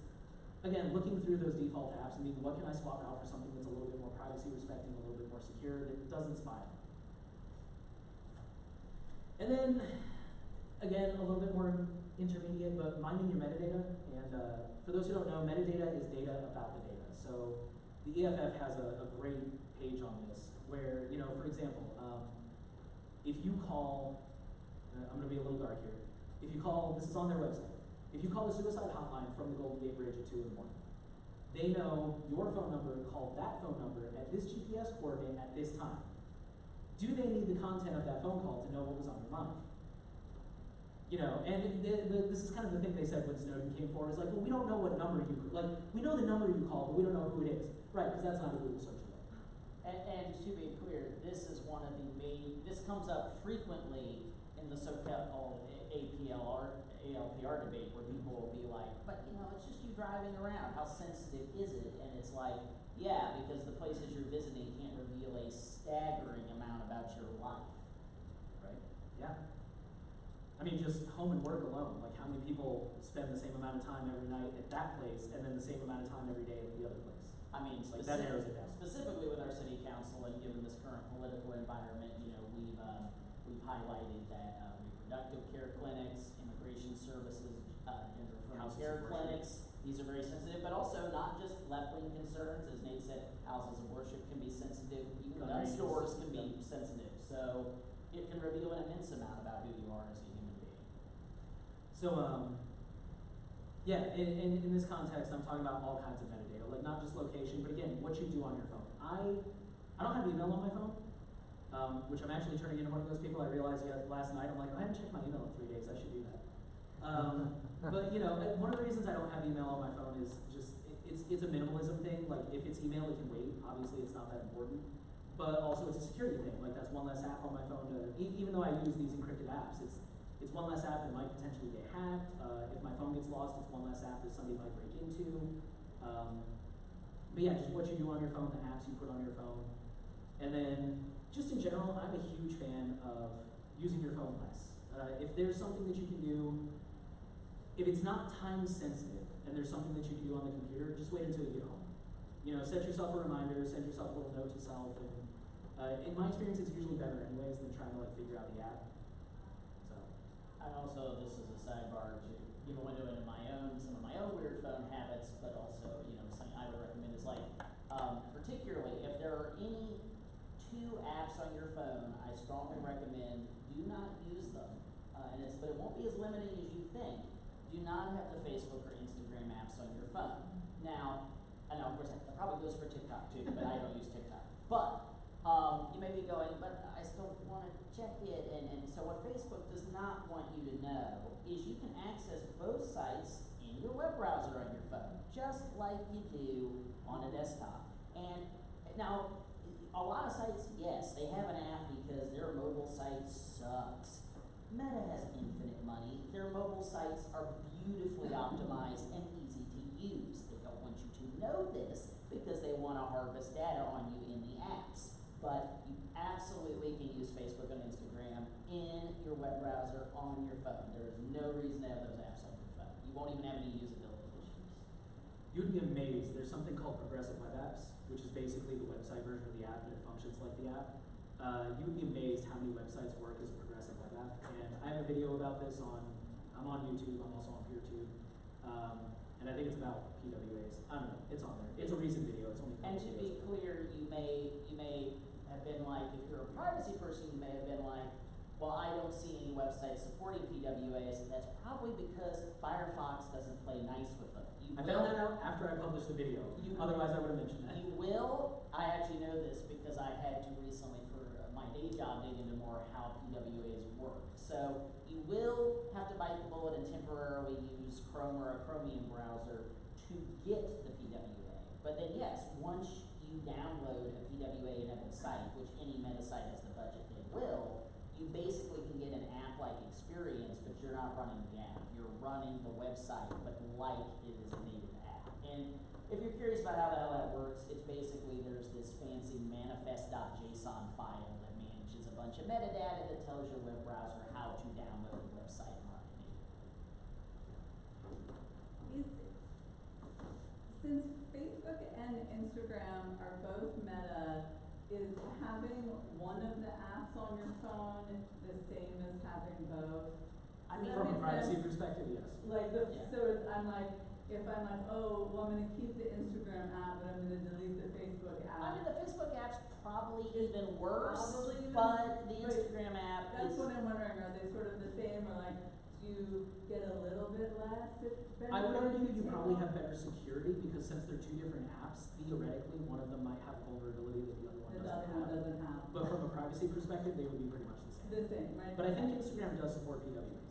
again, looking through those default apps and being, what can I swap out for something that's a little bit more privacy respecting, a little bit more secure, that doesn't spy on me. And then, again, a little bit more intermediate, but minding your metadata. And for those who don't know, metadata is data about the data. So the EFF has a great page on this where, you know, for example, if you call, I'm going to be a little dark here, if you call, this is on their website, if you call the suicide hotline from the Golden Gate Bridge at 2 in the morning, they know your phone number called that phone number at this GPS coordinate at this time. Do they need the content of that phone call to know what was on your mind? You know, and this is kind of the thing they said when Snowden came forward, is like, well, we don't know what number you, like, we know the number you called, but we don't know who it is. Right, because that's not a Google search away. And to be clear, this is one of the main, this comes up frequently in the so-called ALPR debate, where people will be like, but you know, it's just you driving around, how sensitive is it? And it's like, yeah, because the places you're visiting can't reveal a staggering amount about your life. Right, yeah. I mean, just home and work alone, like how many people spend the same amount of time every night at that place and then the same amount of time every day at the other place? I mean, like that narrows it down. Specifically with our city council and given this current political environment, you know, we've highlighted that reproductive care clinics, immigration services, gender-affirming care clinics, these are very sensitive, but also not just left-wing concerns. As Nate said, houses of worship can be sensitive, even gun stores can be sensitive. So it can reveal an immense amount about who you are as a human being. So, yeah, in this context, I'm talking about all kinds of metadata, like not just location, but again, what you do on your phone. I don't have email on my phone, which I'm actually turning into one of those people. I realized last night, I'm like, I haven't checked my email in 3 days, I should do that. But you know, one of the reasons I don't have email on my phone is just, it's a minimalism thing. Like if it's email, it can wait. Obviously it's not that important, but also it's a security thing. Like that's one less app on my phone to, even though I use these encrypted apps, it's one less app that might potentially get hacked. If my phone gets lost, it's one less app that somebody might break into. But yeah, just what you do on your phone, the apps you put on your phone. And then, just in general, I'm a huge fan of using your phone less. If there's something that you can do, if it's not time sensitive, and there's something that you can do on the computer, just wait until you get home. You know, set yourself a reminder, send yourself a little note to self, and in my experience, it's usually better anyways than trying to like figure out the app. So. And also, this is a sidebar to give a window into some of my own weird phone habits, but also, you know, something I would recommend is like, particularly if there are any 2 apps on your phone, I strongly recommend do not use them. But it won't be as limiting as you think. Do not have the Facebook or Instagram apps on your phone. Now, I know, of course, that probably goes for TikTok too, but I don't use TikTok. But you may be going, but I still want to check it. And so what Facebook does not want you to know is you can access both sites in your web browser on your phone, just like you do on a desktop. And now, a lot of sites, yes, they have an app because their mobile site sucks. Meta has infinite money. Their mobile sites are beautifully optimized and easy to use. They don't want you to know this because they want to harvest data on you in the apps. But you absolutely can use Facebook and Instagram in your web browser on your phone. There is no reason to have those apps on your phone. You won't even have any usability issues. You'd be amazed. There's something called progressive web apps, which is basically the website version of the app, and it functions like the app. you would be amazed how many websites work as a progressive web app. And I have a video about this I'm on YouTube, I'm also on PeerTube. And I think it's about PWAs. I don't know, it's on there. It's a recent video, it's only a And couple to videos. be clear, you may have been like, if you're a privacy person, you may have been like, well, I don't see any websites supporting PWAs. That's probably because Firefox doesn't play nice with them. I found that out after I published the video. Otherwise, I would have mentioned that. You will. I actually know this because I had to recently, for my day job, dig into more how PWAs work. So you will have to bite the bullet and temporarily use Chrome or a Chromium browser to get the PWA. But then yes, once you download a PWA enabled site, which any meta site has the budget they will, you basically can get an app-like experience, but you're not running the app. You're running the website, but like it is a native app. And if you're curious about how the hell that works, it's basically there's this fancy manifest.json file that manages a bunch of metadata that tells your web browser how to download the website and run it natively. Since Facebook and Instagram are both Meta, is having one of the apps on your phone the same as having both? I mean, From a makes privacy sense? perspective, yes. Like Yeah. so it's, I'm like, if I'm like, oh, well, I'm gonna keep the Instagram app, but I'm gonna delete the Facebook app. I mean, the Facebook app's probably even worse, Probably even- but the but Instagram app That's is. what I'm wondering, are they sort of the same, or like, do you get a little bit less if better? I would argue you probably have better security because since they're two different apps, theoretically, one of them might have a vulnerability that the other one The doesn't other one have. doesn't have. But from a privacy perspective, they would be pretty much the same. The same, right? But I think Instagram does support PWAs.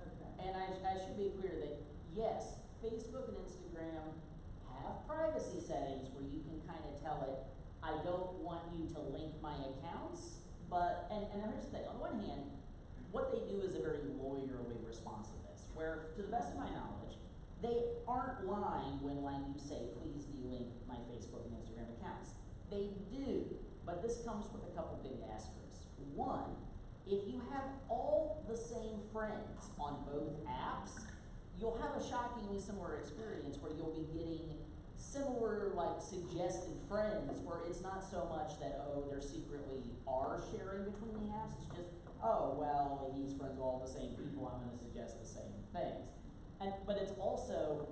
Okay. And I should be clear that yes, Facebook and Instagram have privacy settings where you can kind of tell it, I don't want you to link my accounts, but, and here's the thing, on one hand, what they do is a very lawyerly response to this, where, to the best of my knowledge, they aren't lying when like you say, please delink my Facebook and Instagram accounts. They do, but this comes with a couple big asterisks. One, if you have all the same friends on both apps, you'll have a shockingly similar experience where you'll be getting similar like suggested friends where it's not so much that, oh, they're secretly are sharing between the apps, it's just, oh, well, he's friends with all the same people, I'm gonna suggest the same things. But it's also,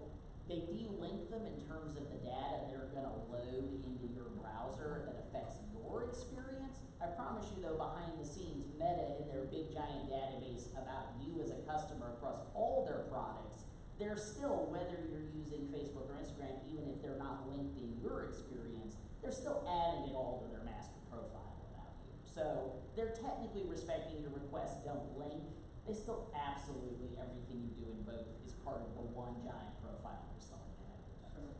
they de-link them in terms of the data they're gonna load into your browser that affects your experience. I promise you though, behind the scenes, Meta in their big giant database about you as a customer across all their products, they're still, whether you're using Facebook or Instagram, even if they're not linked in your experience, they're still adding it all to their master profile about you. So they're technically respecting your request, don't link. They still absolutely, everything you do in both is part of the one giant profile they're selling ahead of time.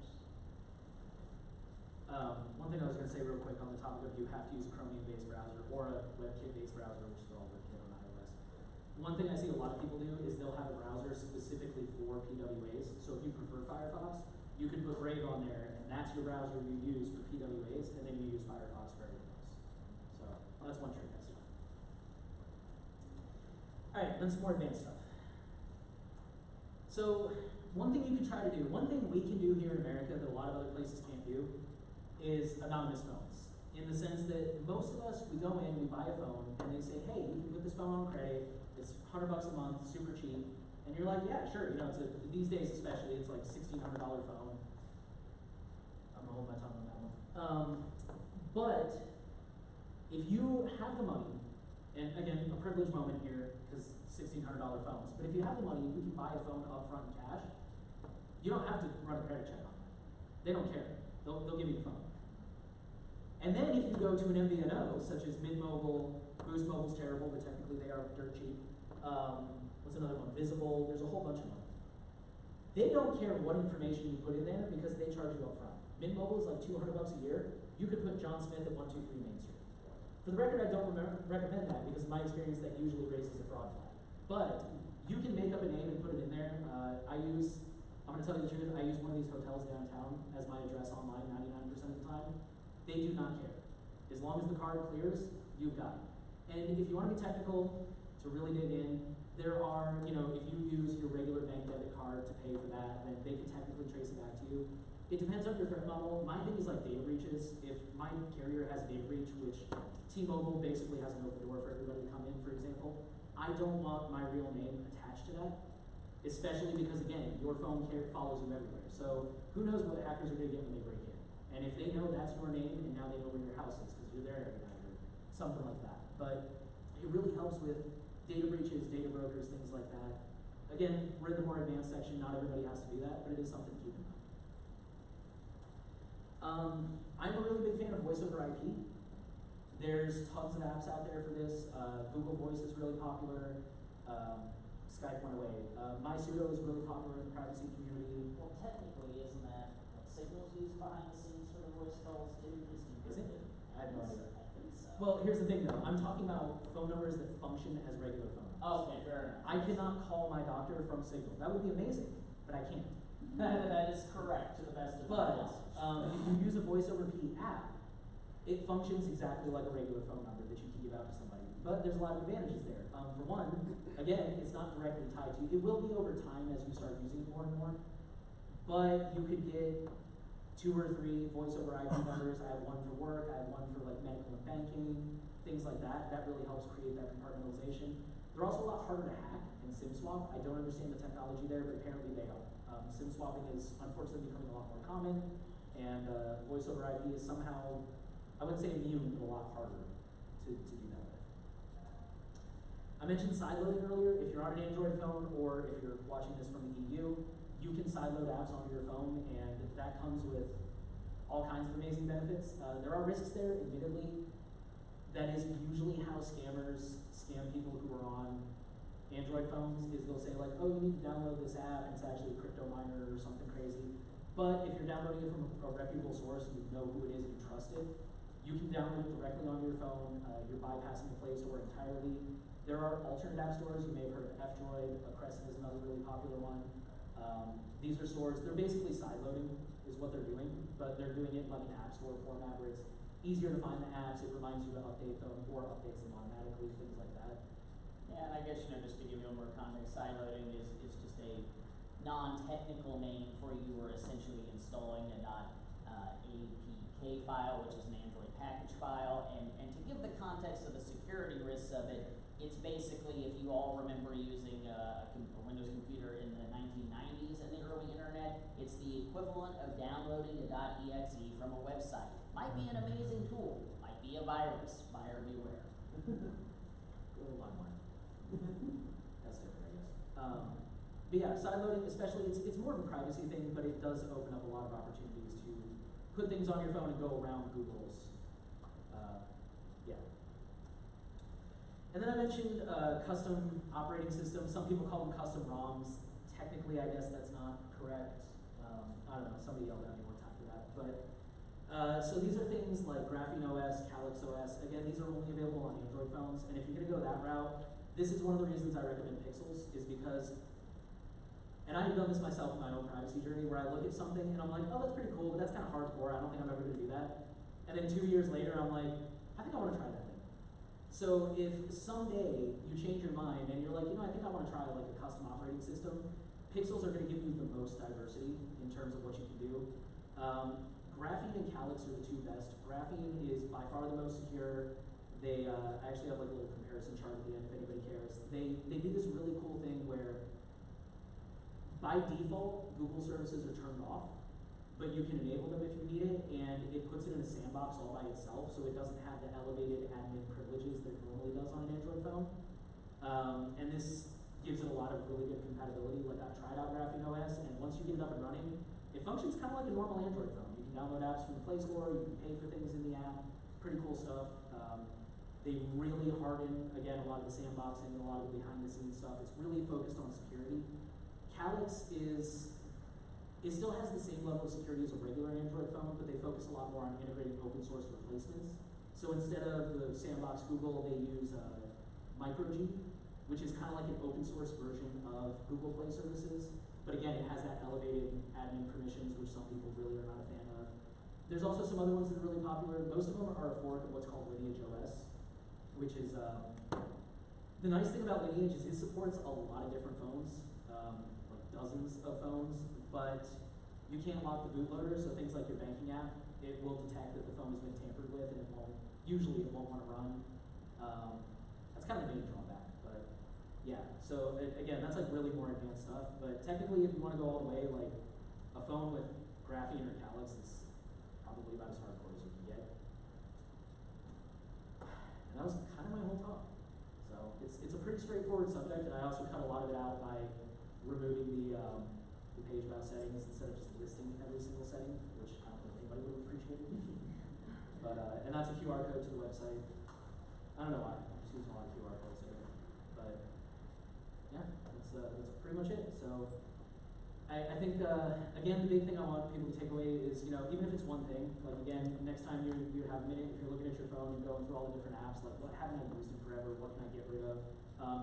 One thing I was going to say real quick on the topic of you have to use a Chromium-based browser or a WebKit-based browser, which is all WebKit on iOS. One thing I see a lot of people do is they'll have a browser specifically for PWAs. So if you prefer Firefox, you can put Brave on there, and that's your browser you use for PWAs, and then you use Firefox for everything else. So well, that's one trick I see. All right, then some more advanced stuff. So one thing you can try to do, one thing we can do here in America that a lot of other places can't do, is anonymous phones. In the sense that most of us, we go in, we buy a phone, and they say, hey, you can put this phone on credit, it's $100 a month, super cheap, and you're like, yeah, sure, you know, these days especially, it's like $1,600 phone. I'm gonna hold my tongue on that one. But if you have the money, and again, a privileged moment here, because $1,600 phones, but if you have the money, you can buy a phone upfront in cash, you don't have to run a credit check on that. They don't care. They'll give you the phone. And then if you go to an MVNO, such as Mint Mobile, Boost Mobile's terrible, but technically they are dirt cheap. What's another one? Visible, there's a whole bunch of them. They don't care what information you put in there because they charge you up front. Mint Mobile is like $200 a year. You could put John Smith at 123 Main Street. For the record, I don't recommend that because in my experience that usually raises a fraud flag. But you can make up a name and put it in there. I'm gonna tell you the truth, I use one of these hotels downtown as my address online 99% of the time. They do not care. As long as the card clears, you've got it. And if you want to be technical, to really dig in, there are, you know, if you use your regular bank debit card to pay for that, then they can technically trace it back to you. It depends on your threat model. My thing is like data breaches. If my carrier has a data breach, which T-Mobile basically has an open door for everybody to come in, for example, I don't want my real name attached to that, especially because, again, your phone follows you everywhere. So who knows what hackers are going to get when they break in. And if they know that's your name, and now they know where your house is because you're there every night or something like that. But it really helps with data breaches, data brokers, things like that. Again, we're in the more advanced section. Not everybody has to do that, but it is something to keep in mind. I'm a really big fan of voice over IP. There's tons of apps out there for this. Google Voice is really popular. Skype went away. MySudo is really popular in the privacy community. Well, technically, isn't that what Signal's used behind the scenes for the voice calls too? Just encrypted? I have no idea. I think so. Well, here's the thing though. I'm talking about phone numbers that function as regular phone numbers. Oh, okay, fair enough. I cannot call my doctor from Signal. That would be amazing, but I can't. That is correct to the best of my But knowledge. if you use a voice over IP app, it functions exactly like a regular phone number that you can give out to somebody. But there's a lot of advantages there. For one, again, it's not directly tied to you. It will be over time as you start using it more and more. But you could get 2 or 3 voice over IP numbers. I have one for work. I have one for like medical and banking, things like that. That really helps create that compartmentalization. They're also a lot harder to hack and SIM swap. I don't understand the technology there, but apparently they help. SIM swapping is unfortunately becoming a lot more common, and voice over IP is somehow, I wouldn't say immune, but a lot harder to do that with. I mentioned sideloading earlier. If you're on an Android phone or if you're watching this from the EU, you can sideload apps onto your phone, and that comes with all kinds of amazing benefits. There are risks there, admittedly. That is usually how scammers scam people who are on Android phones, is they'll say like, oh, you need to download this app, and it's actually a crypto miner or something crazy. But if you're downloading it from a reputable source and you know who it is and you trust it, you can download it directly onto your phone. You're bypassing the Play Store entirely. There are alternate app stores. You may have heard of F-Droid. Crescent is another really popular one. These are stores, they're basically sideloading is what they're doing, but they're doing it like an app store format where it's easier to find the apps, it reminds you to update them or updates them automatically, things like that. Yeah, and I guess, just to give you a little more context, sideloading is just a non-technical name for you are essentially installing a .apk file, which is an Android package file, and to give the context of the security risks of it, it's basically, if you all remember using a Windows computer in the 1990s and the early internet, it's the equivalent of downloading a .exe from a website. Might be an amazing tool, might be a virus, buyer beware. Go to LimeWire. That's different, I guess. But yeah, sideloading, especially, it's more of a privacy thing, but it does open up a lot of opportunities to put things on your phone and go around Google's. Yeah. And then I mentioned custom operating systems. Some people call them custom ROMs. Technically, I guess that's not correct. I don't know, somebody yelled at me one time for that. But so these are things like Graphene OS, Calyx OS. Again, these are only available on Android phones. And if you're going to go that route, this is one of the reasons I recommend Pixels, is because, and I've done this myself in my own privacy journey, where I look at something and I'm like, oh, that's pretty cool, but that's kind of hardcore. I don't think I'm ever going to do that. And then 2 years later, I'm like, I think I want to try that thing. So if someday you change your mind and you're like, I think I want to try like a custom operating system, Pixels are going to give you the most diversity in terms of what you can do. Graphene and Calyx are the 2 best. Graphene is by far the most secure. They I actually have like a little comparison chart at the end if anybody cares. They do this really cool thing where by default Google services are turned off, but you can enable them if you need it, and it puts it in a sandbox all by itself, so it doesn't have the elevated admin privileges that it normally does on an Android phone. And this gives it a lot of really good compatibility. Like I've tried out Graphene OS, and once you get it up and running, it functions kind of like a normal Android phone. You can download apps from the Play Store, you can pay for things in the app, pretty cool stuff. They really harden, again, a lot of the sandboxing and a lot of the behind-the-scenes stuff. It's really focused on security. Calyx it still has the same level of security as a regular Android phone, but they focus a lot more on integrating open source replacements. So instead of the sandbox Google, they use MicroG, which is kind of like an open source version of Google Play services. But again, it has that elevated admin permissions, which some people really are not a fan of. There's also some other ones that are really popular. Most of them are a fork of what's called Lineage OS, which is, the nice thing about Lineage is it supports a lot of different phones, like dozens of phones, but You can't lock the bootloader, so things like your banking app, it will detect that the phone has been tampered with, and usually it won't want to run. That's kind of the main drawback, but yeah. So again, that's like really more advanced stuff. But technically, if you want to go all the way, like a phone with graphene or calyx is probably about as hardcore as you can get. And that was kind of my whole talk. So it's a pretty straightforward subject, and I also cut a lot of it out by removing the page about settings instead of just listing every single setting, which I don't think anybody would have appreciated. But and that's a QR code to the website. I don't know why. I'm just using a lot of QR codes there. But yeah, that's pretty much it. So I think again, the big thing I want people to take away is, you know, even if it's one thing, like again, next time you have a minute, if you're looking at your phone and going through all the different apps, like what haven't I used in forever, what can I get rid of?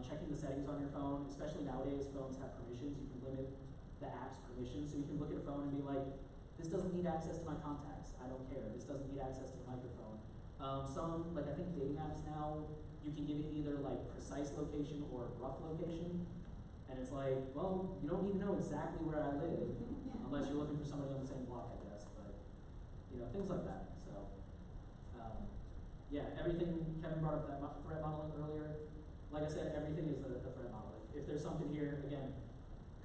Checking the settings on your phone, especially nowadays, phones have permissions. You can limit the app's permissions, so you can look at a phone and be like, this doesn't need access to my contacts. I don't care. This doesn't need access to the microphone. Some, like I think dating apps now, you can give it either like precise location or rough location. And it's like, well, you don't need to know exactly where I live unless you're looking for somebody on the same block, I guess. But, you know, things like that. So, yeah, everything, Kevin brought up that threat modeling earlier. Like I said, everything is a threat model. If there's something here, again,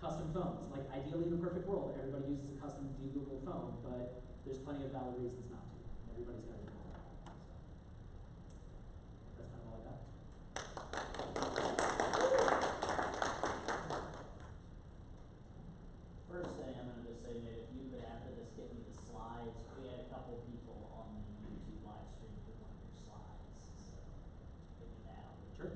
custom phones. Like ideally in a perfect world, everybody uses a custom de-Google phone, but there's plenty of valid reasons not to. Everybody's got to do that. So, that's kind of all I got. First thing I'm going to just say, Nate, if you could after this get me the slides, we had a couple people on the YouTube live stream for one of your slides, so get me that on the Sure.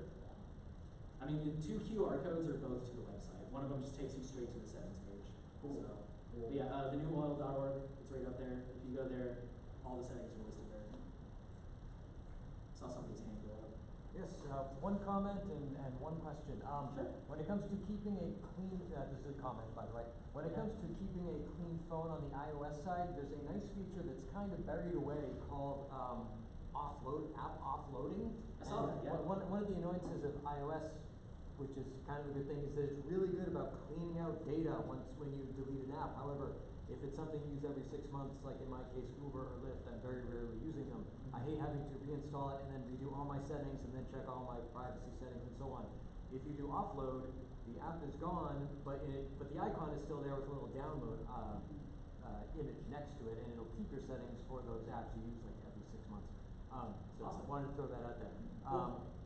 I mean, the two QR codes are both to the website. One of them just takes you straight to the settings page. Cool. So, Cool. but yeah, thenewOil.org, it's right up there. If you go there, all the settings are listed there. Saw somebody's hand go up. Yes, one comment and one question. Sure. When it comes to keeping a clean, this is a comment by the way, when it comes to keeping a clean phone on the iOS side, there's a nice feature that's kind of buried away called app offloading. I saw that, yeah. One of the annoyances of iOS, which is kind of a good thing, is that it's really good about cleaning out data when you delete an app. However, if it's something you use every 6 months, like in my case Uber or Lyft, I'm very rarely using them. I hate having to reinstall it and then redo all my settings and then check all my privacy settings and so on. If you do offload, the app is gone, but the icon is still there with a little download image next to it, and it'll keep your settings for those apps you use like every 6 months. So Awesome. I wanted to throw that out there.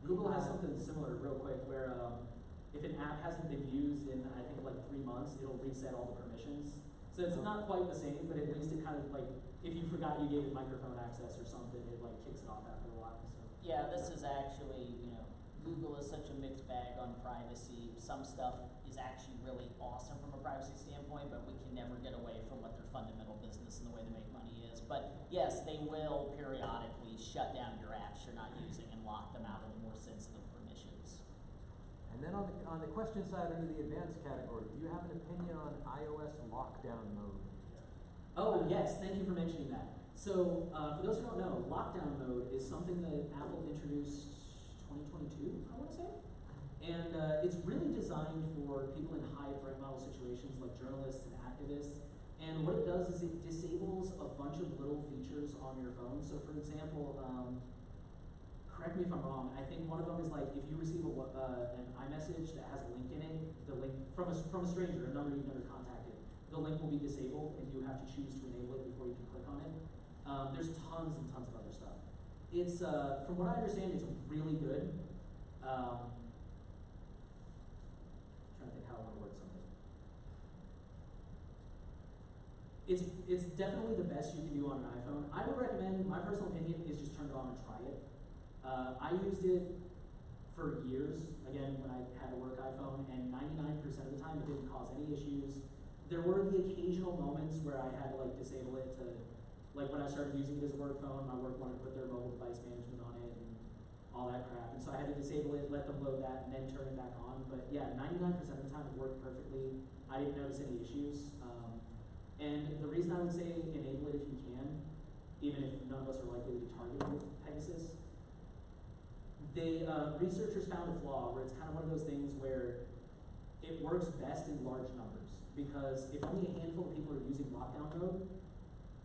Google has something similar real quick where if an app hasn't been used in, I think, like 3 months, it'll reset all the permissions. So it's not quite the same, but at least it kind of like, if you forgot you gave it microphone access or something, it like kicks it off after a while. So. Yeah, this is actually, you know, Google is such a mixed bag on privacy. Some stuff is actually really awesome from a privacy standpoint, but we can never get away from what their fundamental business and the way they make money is. But yes, they will periodically shut down your apps you're not using and lock them out of the more sensitive permissions. And then on the question side under the advanced category, do you have an opinion on iOS lockdown mode? Oh, yes, thank you for mentioning that. So, for those who don't know, lockdown mode is something that Apple introduced 2022, I want to say. And it's really designed for people in high threat model situations like journalists and activists. And what it does is it disables a bunch of little features on your phone. So, for example, correct me if I'm wrong, I think one of them is like if you receive an iMessage that has a link in it, the link from a stranger, a number you've never contacted, the link will be disabled and you have to choose to enable it before you can click on it. There's tons and tons of other stuff. It's, from what I understand, it's really good. Trying to think how I want to word something. It's definitely the best you can do on an iPhone. I would recommend, my personal opinion is just turn it on and try it. I used it for years, again, when I had a work iPhone, and 99% of the time it didn't cause any issues. There were the occasional moments where I had to like disable it to, like when I started using it as a work phone, my work wanted to put their mobile device management on it and all that crap. And so I had to disable it, let them load that, and then turn it back on. But yeah, 99% of the time it worked perfectly. I didn't notice any issues. And the reason I would say enable it if you can, even if none of us are likely to be targeted with Pegasus, researchers found a flaw where it's kind of one of those things where it works best in large numbers, because if only a handful of people are using lockdown mode,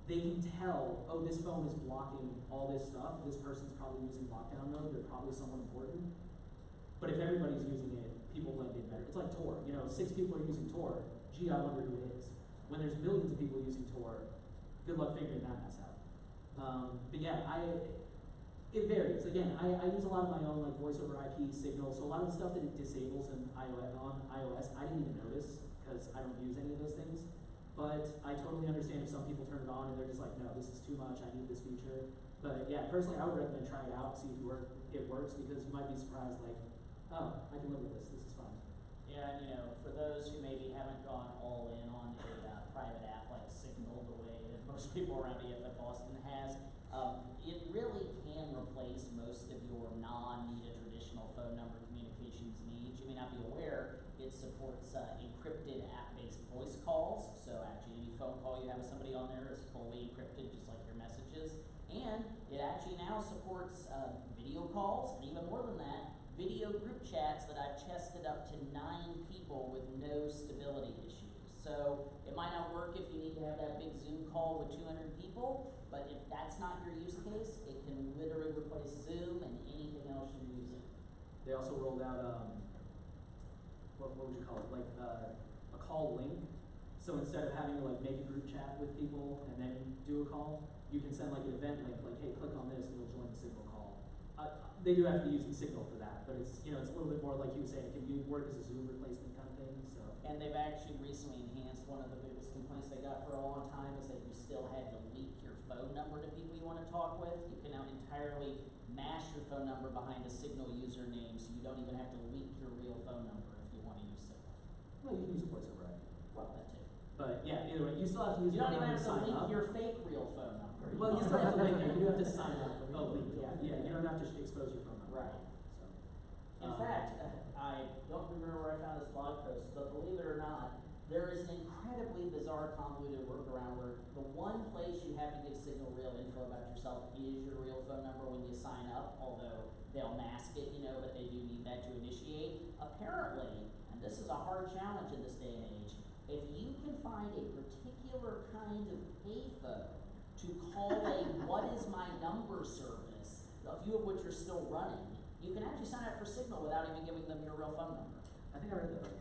they can tell, oh, this phone is blocking all this stuff, this person's probably using lockdown mode, they're probably someone important. But if everybody's using it, people blend in better. It's like Tor, 6 people are using Tor, gee, I wonder who it is. When there's millions of people using Tor, good luck figuring that mess out. But yeah, it varies. Again, I use a lot of my own like voice over IP signals, so a lot of the stuff that it disables on iOS, I didn't even notice because I don't use any of those things. But I totally understand if some people turn it on and they're just like, no, this is too much, I need this feature. But yeah, personally, I would recommend trying it out, see if it works, because you might be surprised, like, oh, I can live with this is fine. Yeah, and for those who maybe haven't gone all in on a private app like Signal the way that most people around EFF Austin has, it really can replace most of your non-need a traditional phone number communications needs. You may not be aware, it supports encrypted app-based voice calls, so actually any phone call you have with somebody on there is fully encrypted, just like your messages. And it actually now supports video calls, and even more than that, video group chats that I've tested up to 9 people with no stability issues. So it might not work if you need to have that big Zoom call with 200 people, but if that's not your use case, it can literally replace Zoom and anything else you're using. They also rolled out, what would you call it, like a call link. So instead of having to like make a group chat with people and then do a call, you can send like an event link, like, hey, click on this and you'll join the Signal call. They do have to be using Signal for that, but it's it's a little bit more like you were saying, it can work as a Zoom replacement kind of thing. So. And they've actually recently enhanced, one of the biggest complaints they got for a long time is that you still had to leak your phone number to people you want to talk with. You can now entirely mash your phone number behind a Signal username, so you don't even have to leak your real phone number if you want to use Signal. Well, you can use voice over IP. Well, that too. But yeah, either way, you still have to use You don't phone even number have to sign link up. your fake real phone number. Well, you still have to link it. You do have to sign up. Oh, link. Yeah, you don't have to expose your phone number. Right. So. In fact, I don't remember where I found this blog post, but believe it or not, there is an incredibly bizarre convoluted workaround where the one place you have to give Signal real info about yourself is your real phone number when you sign up, although they'll mask it, but they do need that to initiate. Apparently, and this is a hard challenge in this day and age, if you can find a particular kind of payphone to call a what is my number service, a few of which are still running, you can actually sign up for Signal without even giving them your real phone number. I think I read that.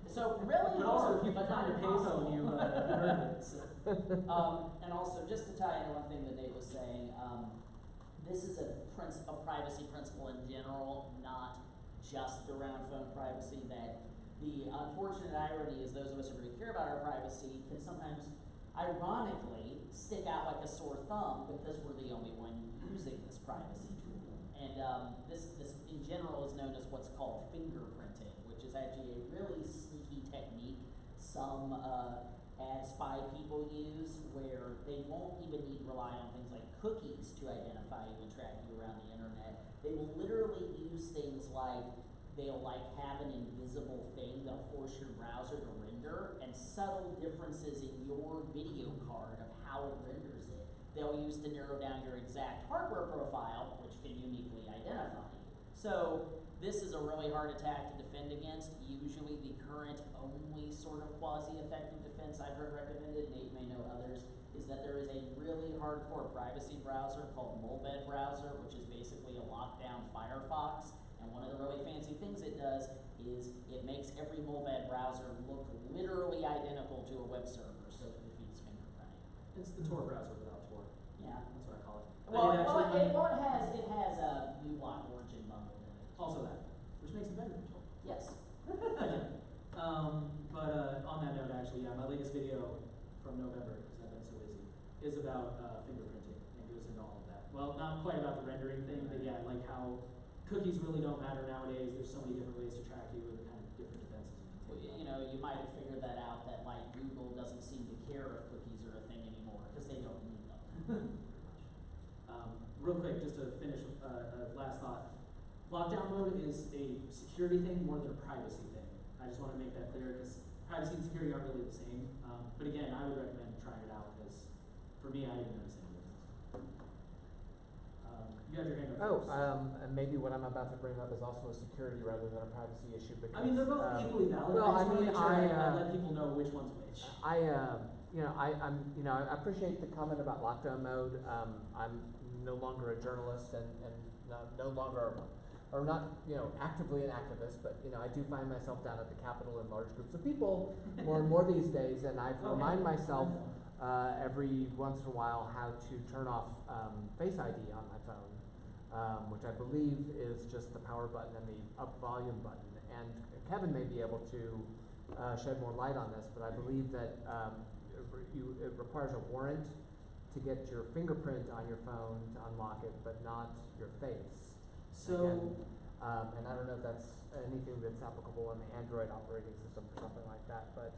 So really, but also, if you but find not a payphone, you heard it. So. And also, just to tie into one thing that Nate was saying, this is a privacy principle in general, not just around phone privacy. That the unfortunate irony is those of us who really care about our privacy can sometimes, ironically, stick out like a sore thumb because we're the only one using this privacy tool. And this in general is known as what's called fingerprinting, which is actually a really sneaky technique some ad spy people use, where they won't even need to rely on things like cookies to identify you and track you around the internet. They will literally use things like, they'll have an invisible thing they'll force your browser to render, and subtle differences in your video card of how it renders it, they'll use to narrow down your exact hardware profile, which can uniquely identify you. So this is a really hard attack to defend against. Usually the current only sort of quasi-effective defense I've heard recommended, Nate may know others, is that there is a really hardcore privacy browser called Molebed browser, which is basically a lockdown Firefox. And one of the really fancy things it does is it makes every Molebed browser look literally identical to a web server, so it defeats fingerprinting. It's the Tor browser without Tor. Yeah. That's what I call it. It has a uBlock origin bundled in it. Also that, which makes it better than Tor. Yes. But on that note, actually, yeah, my latest video from November, because I've been so busy, is about fingerprinting and goes into all of that. Well, not quite about the rendering thing, but yeah, like how cookies really don't matter nowadays. There's so many different ways to track you and kind of different defenses you can take. Well, you might have figured that out, that like Google doesn't seem to care if cookies are a thing anymore because they don't need them. Real quick, just to finish last thought. Lockdown mode is a security thing more than a privacy thing. I just want to make that clear because privacy and security aren't really the same. But again, I would recommend trying it out because for me, I didn't notice any difference. You had your hand up Oh, first. and maybe what I'm about to bring up is also a security rather than a privacy issue, because. I mean, they're both equally valid. Well, I I just wanna mean, make sure I I let people know which one's which. I appreciate the comment about lockdown mode. I'm no longer a journalist and no longer, or not, actively an activist, but, I do find myself down at the Capitol in large groups of people more and more these days, and I Okay. remind myself, every once in a while how to turn off, Face ID on my phone, which I believe is just the power button and the up volume button. And Kevin may be able to, shed more light on this, but I believe that, it requires a warrant to get your fingerprint on your phone to unlock it, but not your face. So, Again, and I don't know if that's anything that's applicable on the Android operating system or something like that, but,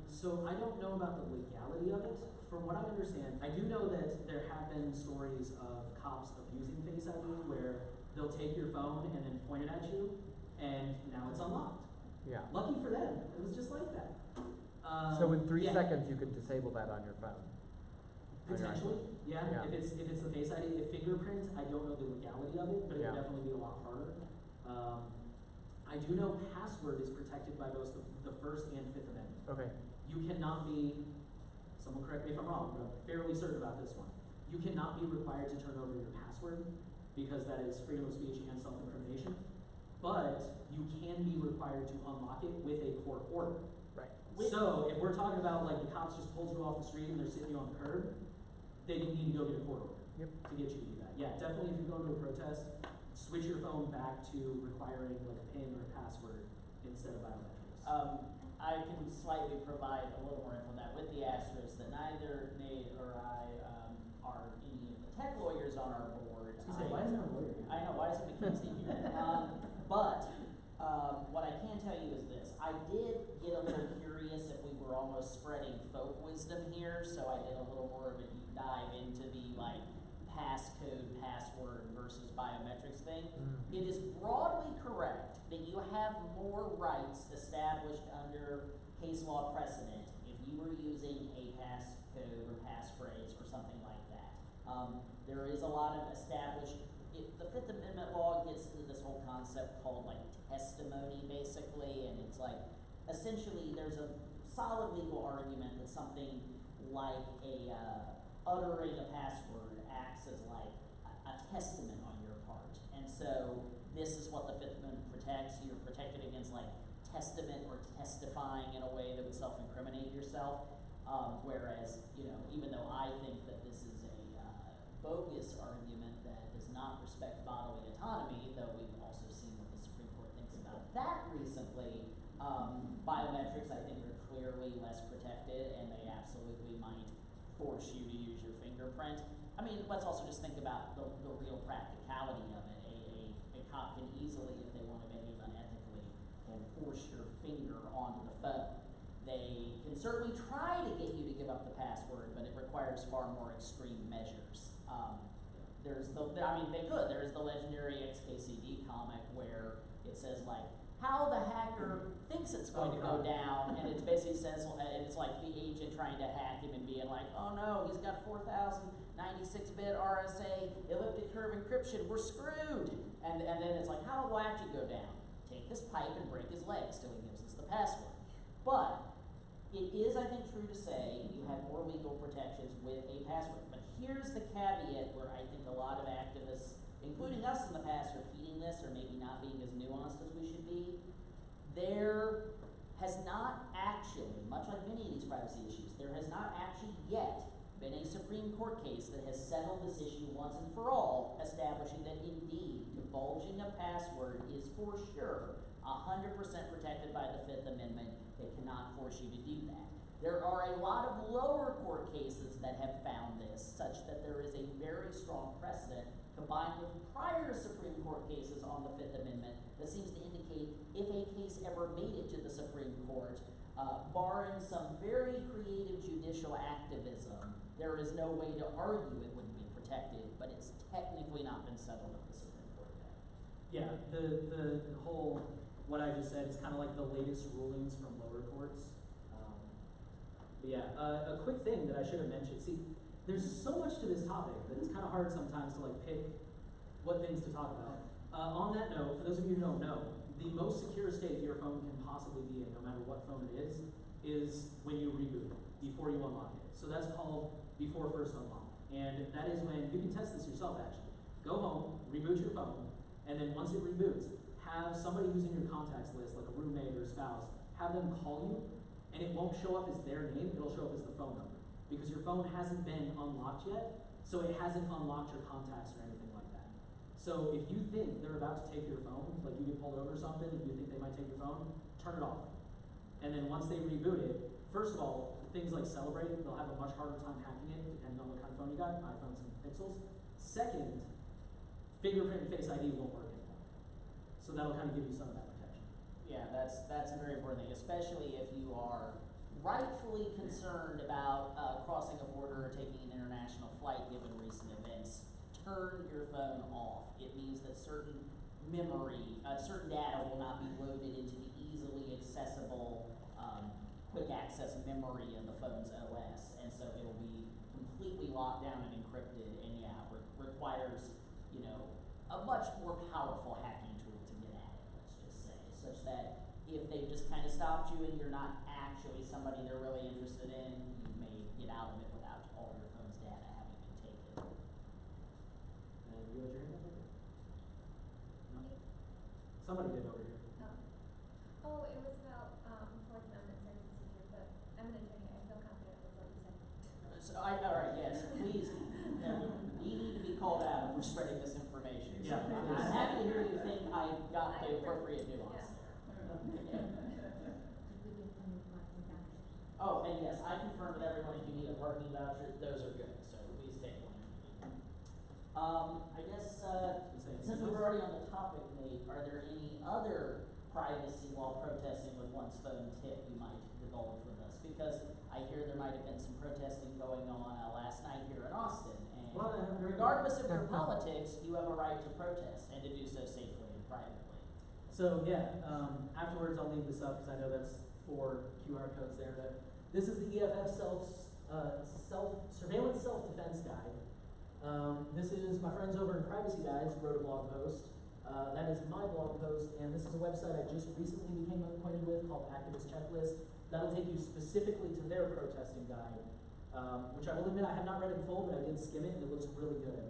so I don't know about the legality of it. From what I understand, I do know that there have been stories of cops abusing Face ID where they'll take your phone and then point it at you, and now it's unlocked. yeah. Lucky for them, it was just like that. So in 3 yeah. seconds, you can disable that on your phone. Potentially, yeah. Yeah. If it's the Face ID, the fingerprint, I don't know the legality of it, but it Yeah. would definitely be a lot harder. I do know password is protected by both the First and Fifth Amendment. Okay. You cannot be, someone correct me if I'm wrong, but I'm fairly certain about this one. You cannot be required to turn over your password because that is freedom of speech and self-incrimination. But you can be required to unlock it with a court order. Right. So if we're talking about like the cops just pulled you off the street and they're sitting you on the curb, they need to go get a court order Yep. to get you to do that. Yeah, definitely if you're going to a protest, switch your phone back to requiring like a PIN or a password instead of biometrics. I can slightly provide a little more info on that with the asterisk that neither Nate or I are any of the tech lawyers on our board. I was gonna say, why isn't our lawyer here? I know, why isn't McKinsey here? But what I can tell you is this. I did get a little curious if we were almost spreading folk wisdom here, so I did a little more of a deep dive into the passcode, password versus biometrics thing. It is broadly correct that you have more rights established under case law precedent if you were using a passcode or passphrase or something like that. There is a lot of established, the Fifth Amendment law gets into this whole concept called testimony basically, and it's essentially there's a solid legal argument that something like uttering a password acts as a testament on your part. And so this is what the Fifth Amendment protects. You're protected against testament or testifying in a way that would self-incriminate yourself. Whereas, even though I think that this is a bogus argument that does not respect bodily autonomy, though we've also seen what the Supreme Court thinks about that recently, biometrics I think are clearly less protected, and they absolutely might force you to use your fingerprint. I mean, let's also just think about the real practicality of it. A cop can easily, if they want to behave unethically, can force your finger onto the phone. They can certainly try to get you to give up the password, but it requires far more extreme measures. They could. There's the legendary XKCD comic where it says how the hacker thinks it's going to go down, and it basically says, and it's the agent trying to hack him and being oh no, he's got 4096-bit RSA elliptic curve encryption, we're screwed. And then it's how will it actually go down? Take this pipe and break his legs till he gives us the password. But it is, I think, true to say you have more legal protections with a password. But here's the caveat where I think a lot of activists, including us in the past, repeating this or maybe not being as nuanced as we should be. There has not actually, much like many of these privacy issues, there has not actually yet been a Supreme Court case that has settled this issue once and for all, establishing that indeed divulging a password is for sure 100% protected by the Fifth Amendment. They cannot force you to do that. There are a lot of lower court cases that have found this, such that there is a very strong precedent combined with prior Supreme Court cases on the Fifth Amendment that seems to indicate if a case ever made it to the Supreme Court, barring some very creative judicial activism, there is no way to argue it wouldn't be protected, but it's technically not been settled at the Supreme Court yet. Yeah, the whole, what I just said is kind of like the latest rulings from lower courts. But yeah, a quick thing that I should have mentioned. See, there's so much to this topic that it's kind of hard sometimes to like pick what things to talk about. On that note, for those of you who don't know, the most secure state your phone can possibly be in, no matter what phone it is when you reboot it, before you unlock it. So that's called before first unlock. And that is when, you can test this yourself actually. Go home, reboot your phone, and then once it reboots, have somebody who's in your contacts list, like a roommate or a spouse, have them call you, and it won't show up as their name, it'll show up as the phone number. Because your phone hasn't been unlocked yet, so it hasn't unlocked your contacts or anything like that. So if you think they're about to take your phone, like you get pulled over or something, and you think they might take your phone, turn it off. And then once they reboot it, first of all, things like Celebrate, they'll have a much harder time hacking it, depending on what kind of phone you got, iPhones and Pixels. Second, fingerprint and Face ID won't work anymore. So that'll kind of give you some of that protection. Yeah, that's a very important thing, especially if you are rightfully concerned about crossing a border or taking an international flight given recent events. Turn your phone off. It means that certain memory, certain data will not be loaded into the easily accessible, quick access memory of the phone's OS, and so it'll be completely locked down and encrypted, and yeah, requires, you know, a much more powerful hacking tool to get at it, let's just say, such that if they just kind of stopped you and you're not actually somebody they're really interested in, you may get out of it without all your phone's data having been taken. And you had your hand up over here? No? Somebody did over here. Oh, it was about Fourth Amendment cybersecurity, but I'm an attorney. I feel confident with what you said. So all right, yes, please, we need to be called out for spreading this information. So Yeah. I'm happy to hear you think I got the appropriate nuance there. Oh, and yes, I confirm with everyone if you need a parking voucher, those are good, so please take one if you need. I guess, since we're already on the topic, Nate, are there any other privacy while protesting with one's phone tip you might divulge with us? Because I hear there might have been some protesting going on last night here in Austin, and regardless of your politics, you have a right to protest and to do so safely and privately. So yeah, afterwards I'll leave this up because I know that's 4 QR codes there, but this is the EFF surveillance self-defense guide. This is my friends over in Privacy Guys wrote a blog post. That is my blog post, and this is a website I just recently became acquainted with called Activist Checklist. That'll take you specifically to their protesting guide, which I will admit I have not read in full, but I did skim it and it looks really good.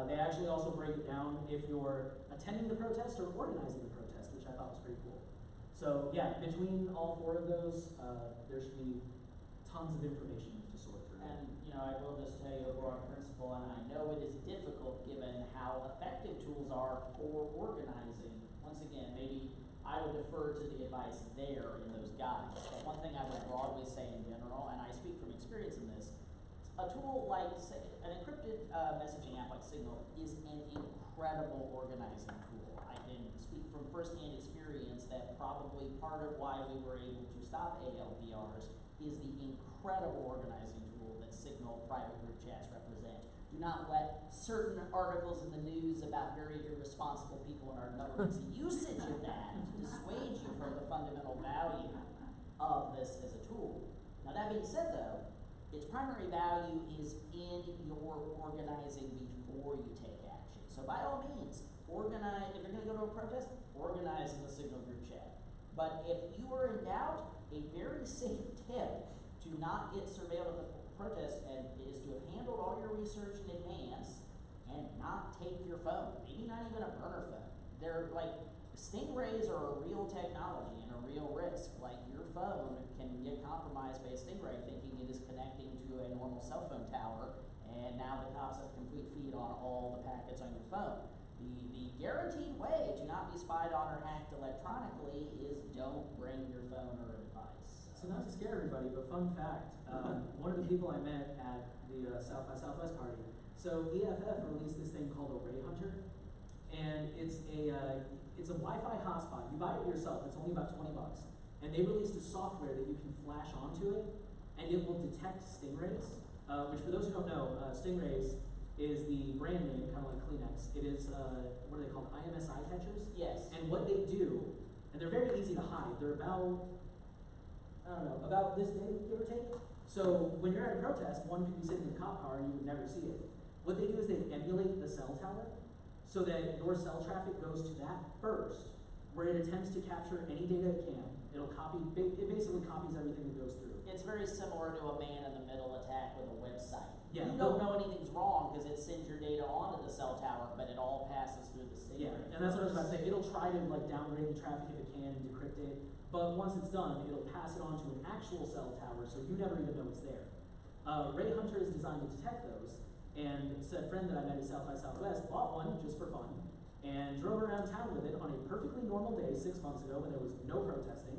They actually also break it down if you're attending the protest or organizing the protest, which I thought was pretty cool. So yeah, between all 4 of those, there should be tons of information to sort through. And, you know, I will just tell you over on principle, and I know it is difficult given how effective tools are for organizing. Once again, maybe I would defer to the advice there in those guides. But one thing I would broadly say in general, and I speak from experience in this, a tool like, say, an encrypted messaging app like Signal is an incredible organizing tool. I can speak from firsthand experience that probably part of why we were able to stop ALPRs is the incredible organizing tool that Signal private group chats represent. Do not let certain articles in the news about very irresponsible people in our government's usage of that dissuade you from the fundamental value of this as a tool. Now that being said though, its primary value is in your organizing before you take action. So by all means, organize, if you're gonna go to a protest, organize in the Signal group chat. But if you are in doubt, a very safe tip to not get surveilled at the protest and is to have handled all your research in advance and not take your phone, maybe not even a burner phone. They're like, stingrays are a real technology and a real risk. Like your phone can get compromised by a stingray thinking it is connecting to a normal cell phone tower, and now the cops have complete feed on all the packets on your phone. The guaranteed way to not be spied on or hacked electronically is don't bring your phone or a device. So not to scare everybody, but fun fact, one of the people I met at the South by Southwest party, so EFF released this thing called a Ray Hunter, and it's a Wi-Fi hotspot. You buy it yourself, it's only about $20, and they released a software that you can flash onto it, and it will detect stingrays, which for those who don't know, stingrays is the brand name, kind of like Kleenex. It is, what are they called, IMS eye catchers? Yes. And what they do, and they're very easy to hide, they're about, I don't know, about this big, give or take. So when you're at a protest, one could be sitting in a cop car and you would never see it. What they do is they emulate the cell tower so that your cell traffic goes to that first, where it attempts to capture any data it can. It'll copy, it basically copies everything that goes through. It's very similar to a man-in-the-middle attack with a website. Yeah, You don't know anything's wrong because it sends your data onto the cell tower, but it all passes through the state. Yeah, and that's what I was about to say. It'll try to like downgrade the traffic if it can and decrypt it, but once it's done, it'll pass it on to an actual cell tower, so you never even know it's there. Ray Hunter is designed to detect those, and said friend that I met at South by Southwest bought one just for fun, and drove around town with it on a perfectly normal day 6 months ago when there was no protesting.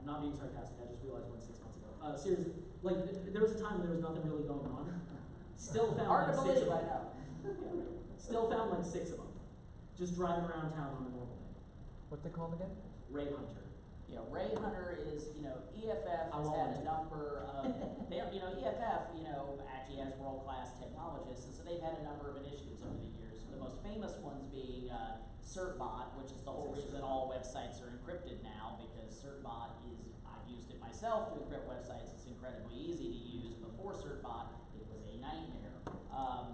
I'm not being sarcastic, I just realized when 6 months ago. Seriously, like there was a time when there was nothing really going on. Still found Hard like to 6 believe, of I them. know. Yeah, right. Still found like 6 of them. Just driving around town on a normal day. What's it called again? Ray Hunter. You know, Ray Hunter is, EFF has had a number of, EFF, actually has world-class technologists, and so they've had a number of initiatives over the years. The most famous ones being CertBot, which is the whole reason all websites are encrypted now, because CertBot I've used it myself to encrypt websites. It's incredibly easy to use. Before CertBot, it was a nightmare.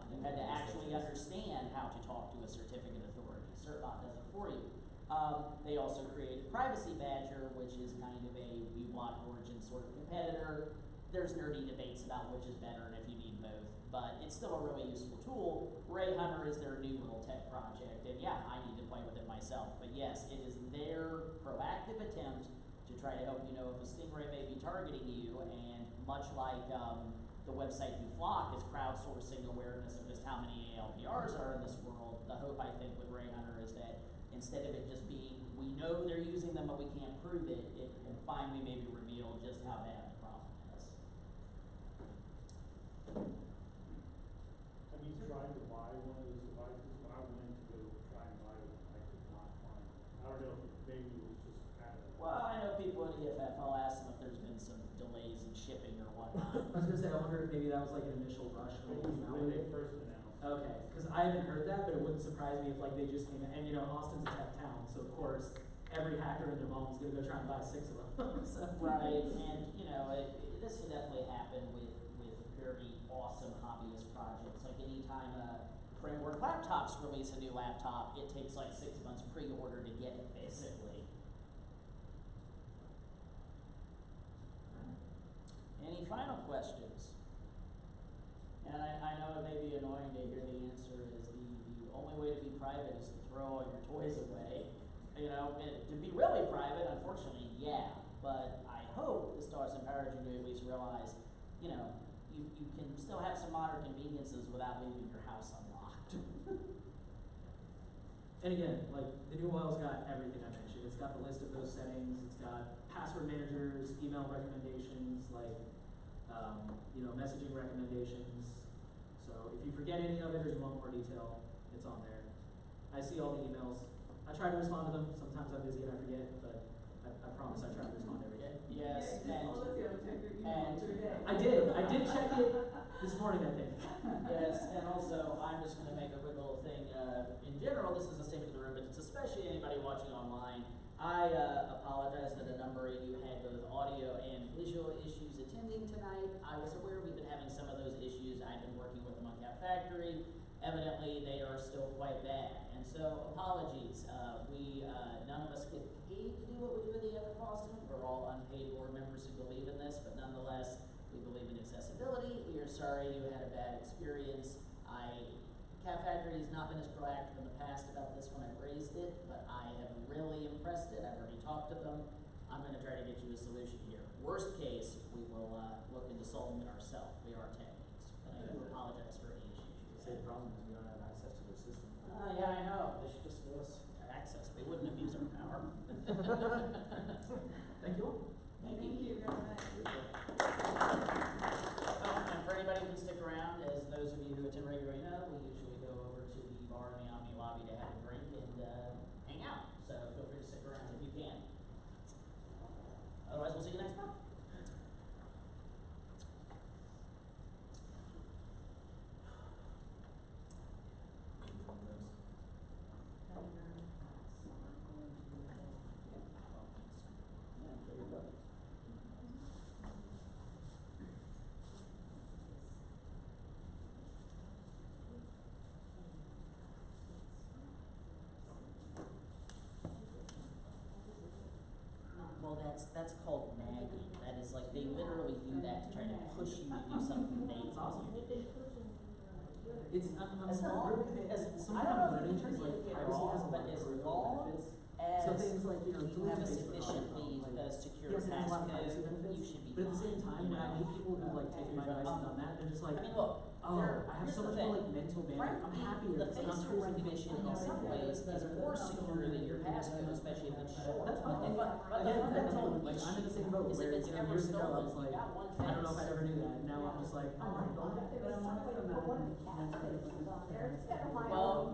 You had to actually understand how to talk to a certificate authority. CertBot does it for you. They also created Privacy Badger, which is kind of a uBlock origin sort of competitor. There's nerdy debates about which is better and if you need both, but it's still a really useful tool. Ray Hunter is their new little tech project, and yeah, I need to play with it myself. But yes, it is their proactive attempt to try to help you know if a stingray may be targeting you, and much like the website Flock is crowdsourcing awareness of just how many ALPRs are in this world, the hope I think with Ray Hunter is that instead of it just being, we know they're using them but we can't prove it, it can finally maybe reveal just how bad the problem is. Have you tried to buy one of those devices? When I went to go try and buy one, I could not find it. I don't know if maybe it was just kind of. Well, I know people at EFF, I'll ask them if there's been some delays in shipping or whatnot. I was gonna say, I wonder if maybe that was like an initial rush when It it was came out when with they it. first announced. Okay, because I haven't heard that, but it wouldn't surprise me if like they just came in, and Austin's a tech town, so of course, every hacker and their mom's gonna go try and buy 6 of them. So. Right, and this can definitely happen with very awesome hobbyist projects. Like anytime Framework Laptops release a new laptop, it takes like 6 months pre-order to get it, basically. Any final questions? And I know it may be annoying to hear the answer is the only way to be private is to throw all your toys away. To be really private, unfortunately, yeah. But I hope this talk's empowered you to at least realize, you can still have some modern conveniences without leaving your house unlocked. And again, like the new oil's got everything I mentioned. It's got the list of those settings. It's got password managers, email recommendations, like messaging recommendations. So if you forget any of it or you want more detail, it's on there. I see all the emails. I try to respond to them. Sometimes I'm busy and I forget, but I promise I try to respond every day. Yes, All of you have checked your email every day. I did check it this morning, I think. Yes, and also I'm just going to make a quick little thing. In general, this is a statement of the room, but it's especially anybody watching online. I apologize that a number of you had both audio and visual issues attending tonight. I was aware we've been having some of those issues. I've been working with them on Cat Factory. Evidently, they are still quite bad, and so apologies. None of us get paid to do what we do at the EFF Austin. We're all unpaid board members who believe in this, but nonetheless, we believe in accessibility. We are sorry you had a bad experience. Cat Factory has not been as proactive in the past about this when I've raised it, but I have really impressed it. I've already talked to them. I'm going to try to get you a solution here. Worst case, we will look into solving it ourselves. We are techniques, but I do apologize for any issues you Say had. the problem is we don't have access to their system. Yeah, I know. They should just give us access. We wouldn't abuse our power. Thank you all. Thank you. Thank you very much. And for anybody who can stick around, as those of you who attend regularly know, we usually go over to the bar in the Omni lobby to have a drink and hang out. So feel free to stick around if you can. Otherwise, we'll see you next month. awesome. It's, I'm As long really, as, some I kind don't of know if you learning can is like get it privacy wrong, has a but lot of as peripheral long benefits. as So things like, you know, you deleting have a Facebook sufficiently like, secure yes, it has a lot of passcode, privacy benefits, you should be but at the fine, same time, you when I know? meet people who like take my advice and done that, they're just like, I mean, look, oh, I have here's so the much thing. more like mental bandwidth, I'm happier, The because I'm facial cruising recognition in some ways is more secure than your passcode, especially if it's short. That's fine. But the Again, fundamental like, I'm in the same issue boat, is where, if it's you know, ever years ago, I stolen, was you like, got one I don't know if face. I'd ever do that, now I'm just like, oh my god.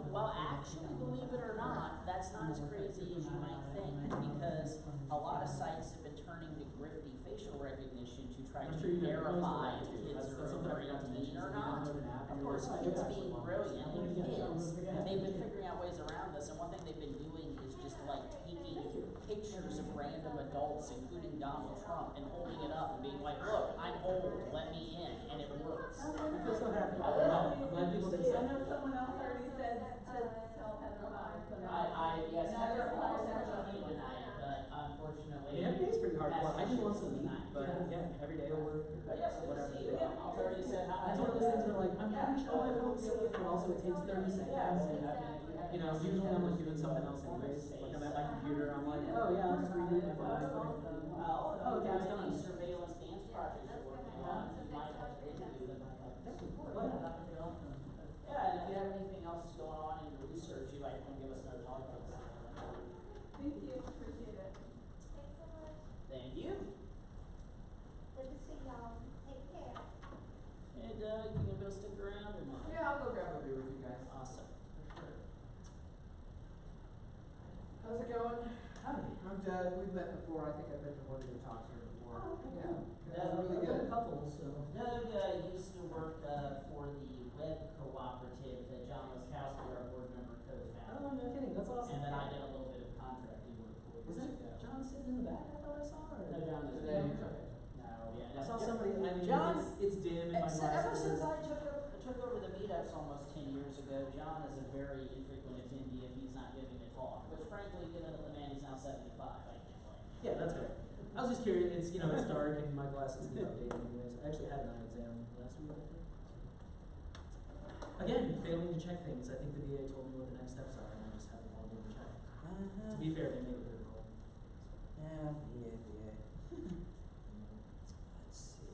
Well, actually, believe it or not, that's not as crazy as you might think, because a lot of sites have been turning to grifty facial recognition to try I'm to sure you know verify that too. if kids That's are something over I forgot to 18 mention, or is we not. download an app Of and course, it's like, kids yeah, being well, brilliant, yeah, they're yeah, kids, yeah. and they've been figuring out ways around this, and one thing they've been doing is just like taking pictures of random adults, including Donald Trump, and holding it up and being like, look, I'm old, let me in, and it works. I feel so happy. Oh, yeah. I'm glad people did I so. know someone else already said to tell Heather hi. Yes, No, Heather you're calls fine. actually tonight, but unfortunately. Yeah, every day's pretty hard. Well, I do Pastor once a Susan week, tonight. but yeah, every day over. But yes, good to whatever. see you. I'll tell her you said hi. It's one of those things where like, I'm pretty sure my phone's safe, but also it takes 30 seconds. And, you know, usually I'm like doing something else anyways. Like I'm at my computer, I'm like, oh yeah, I'll just read it my phone. Oh, okay, it's done. any surveillance dance projects you're working on, you might have to interview them. Yeah, and if you have anything else going on in your research, you might come give us another talk about that. Thank you, appreciate it. Thanks so much. Thank you. Good to see y'all. Take care. And, you gonna go stick around or not? Yeah, I'll go grab a beer with you guys. Awesome. For sure. How's it going? Hi, I'm Jed. We've met before. I think I've been to one of your talks here before. Oh, okay. Yeah. Yeah, Really we've good. got a couple, so. Doug, used to work, for the web cooperative that John Laskowski, our board member, co-founded. Oh, no kidding, that's awesome. And then I did a little bit of contracting work for Was years that ago. John sitting in the back? I thought I saw her. No, John is Today. Okay. No, yeah. I saw somebody, I mean, John, it's dim in my ever glasses. since I took over the meetups almost 10 years ago, John is a very infrequent attendee if he's not giving a talk, which frankly, given that the man is now 75, I can't blame. Yeah, that's fair. I was just curious, it's, you know, it's dark and my glasses need updating anyways. I actually had an eye exam last week, I think. Again, failing to check things. I think the VA told me what the next steps are and I just haven't logged in to check. To be fair, they made it critical. Yeah. Let's see.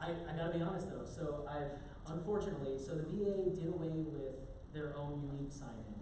I gotta be honest though, so I've, unfortunately, so the VA did away with their own unique sign-in.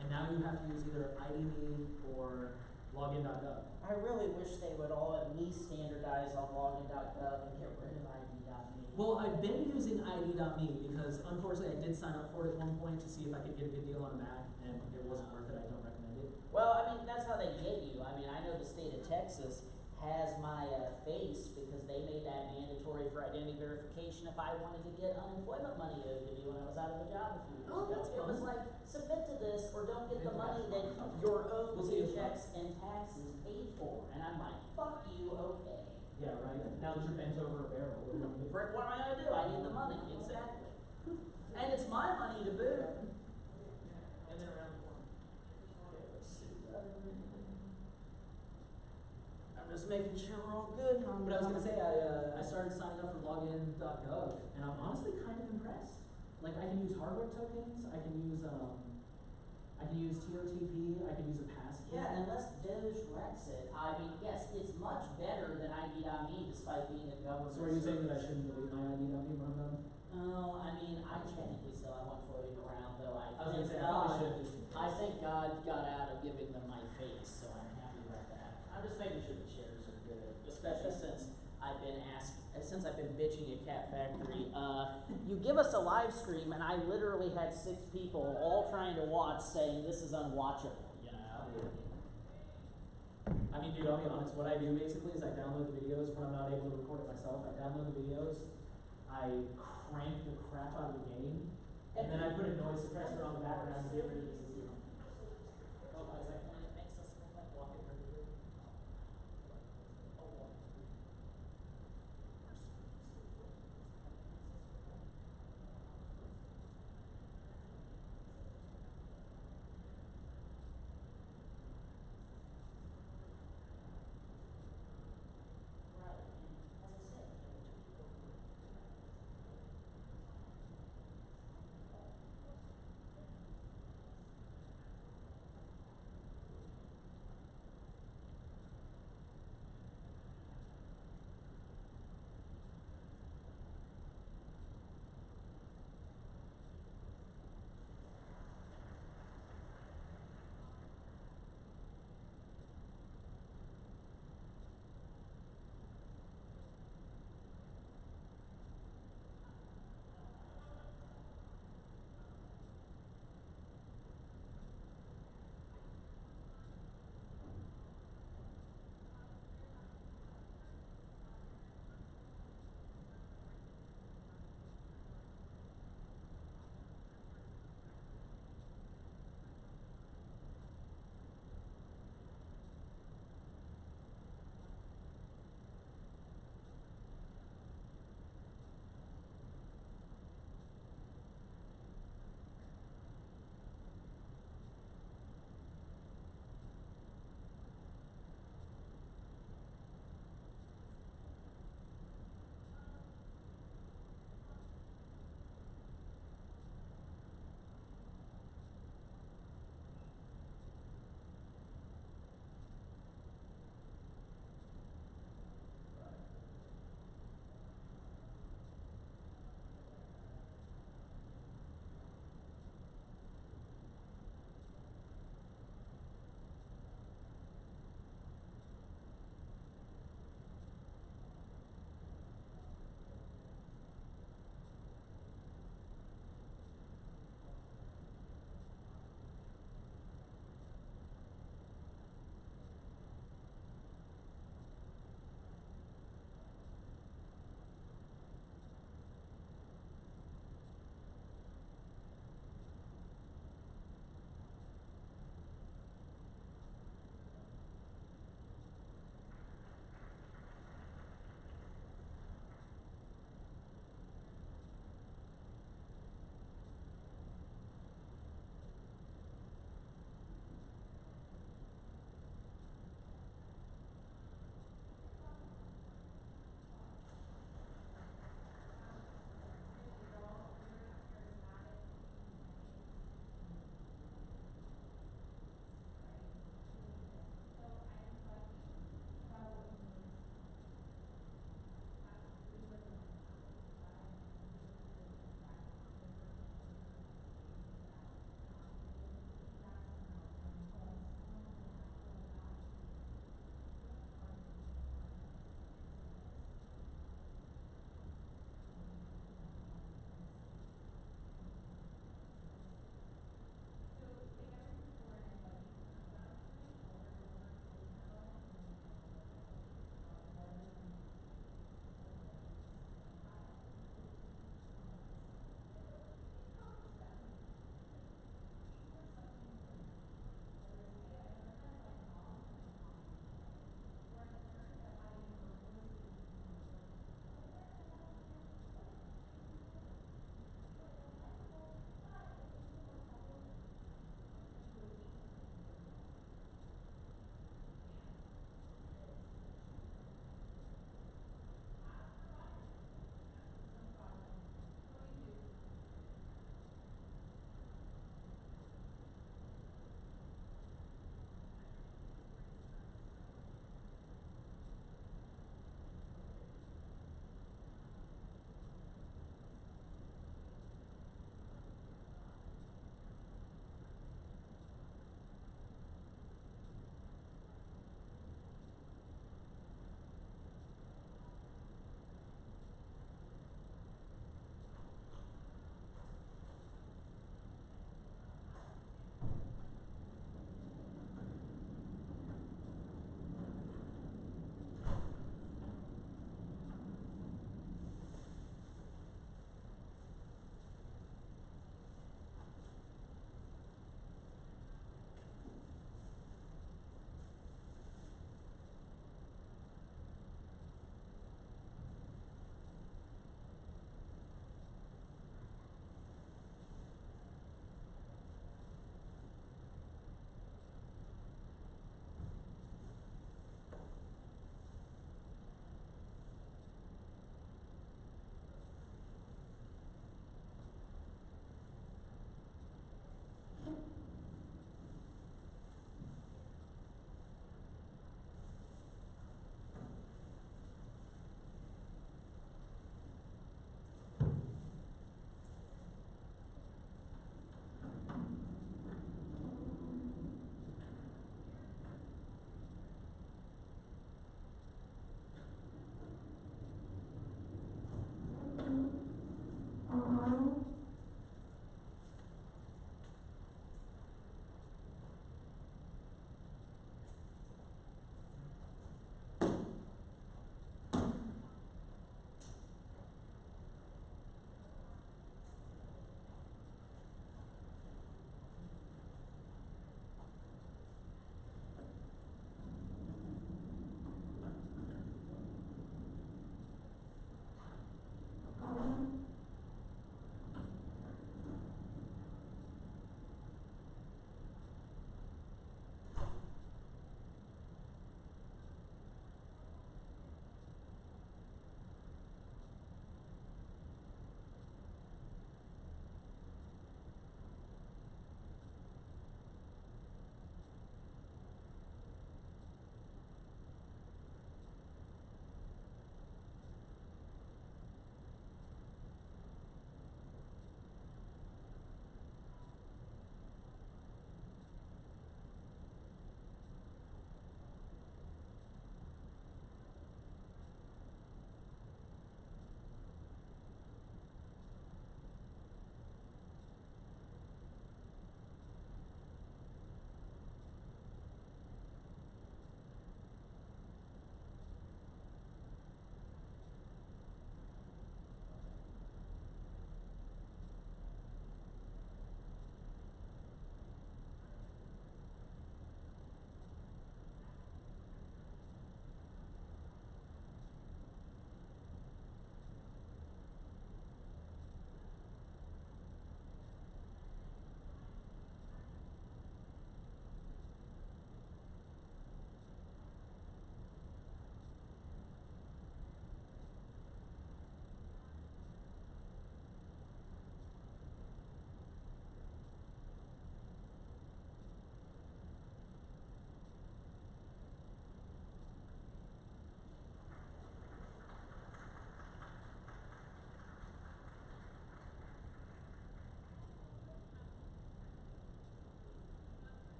And now you have to use either ID.me or login.gov. I really wish they would all at least standardize on login.gov and get rid of ID.me. Well, I've been using ID.me because unfortunately I did sign up for it at one point to see if I could get a good deal on a Mac and it wasn't worth it, I don't recommend it. Well, I mean, that's how they get you. I mean, I know the state of Texas has my face because they made that mandatory for identity verification if I wanted to get unemployment money owed to me when I was out of a job a few years Oh, ago. that's It was fun. like, submit to this or don't get the money that your own We'll see if- paychecks and taxes paid for. And I'm like, fuck you, okay. Yeah, right. Now that you're bent over a barrel. What are you gonna do? Frick, what am I gonna do? I need the money, exactly. And it's my money to boot. And then around the corner. Okay, let's see. I'm just making sure we're all good. But I was gonna say, I started signing up for login.gov, and I'm honestly kind of impressed. Like, I can use hardware tokens, I can use TOTP, I can use a passkey. Yeah, unless Doge wrecks it. I mean, yes, it's much better than ID.me despite being a government. So are you saying that I shouldn't delete my ID.me when I'm done? Oh, I mean, I technically still have one floating around, though I was gonna say, I probably should just. I think God got out of giving them my face, so I'm happy about that. I'm just making sure the shares are good, especially since I've been bitching at Cat Factory. You give us a live stream, and I literally had 6 people all trying to watch saying this is unwatchable, you know? I mean, dude, I'll be honest, what I do basically is I download the videos when I'm not able to record it myself. I download the videos, I crank the crap out of the game, and then I put a noise suppressor on the background to get rid of the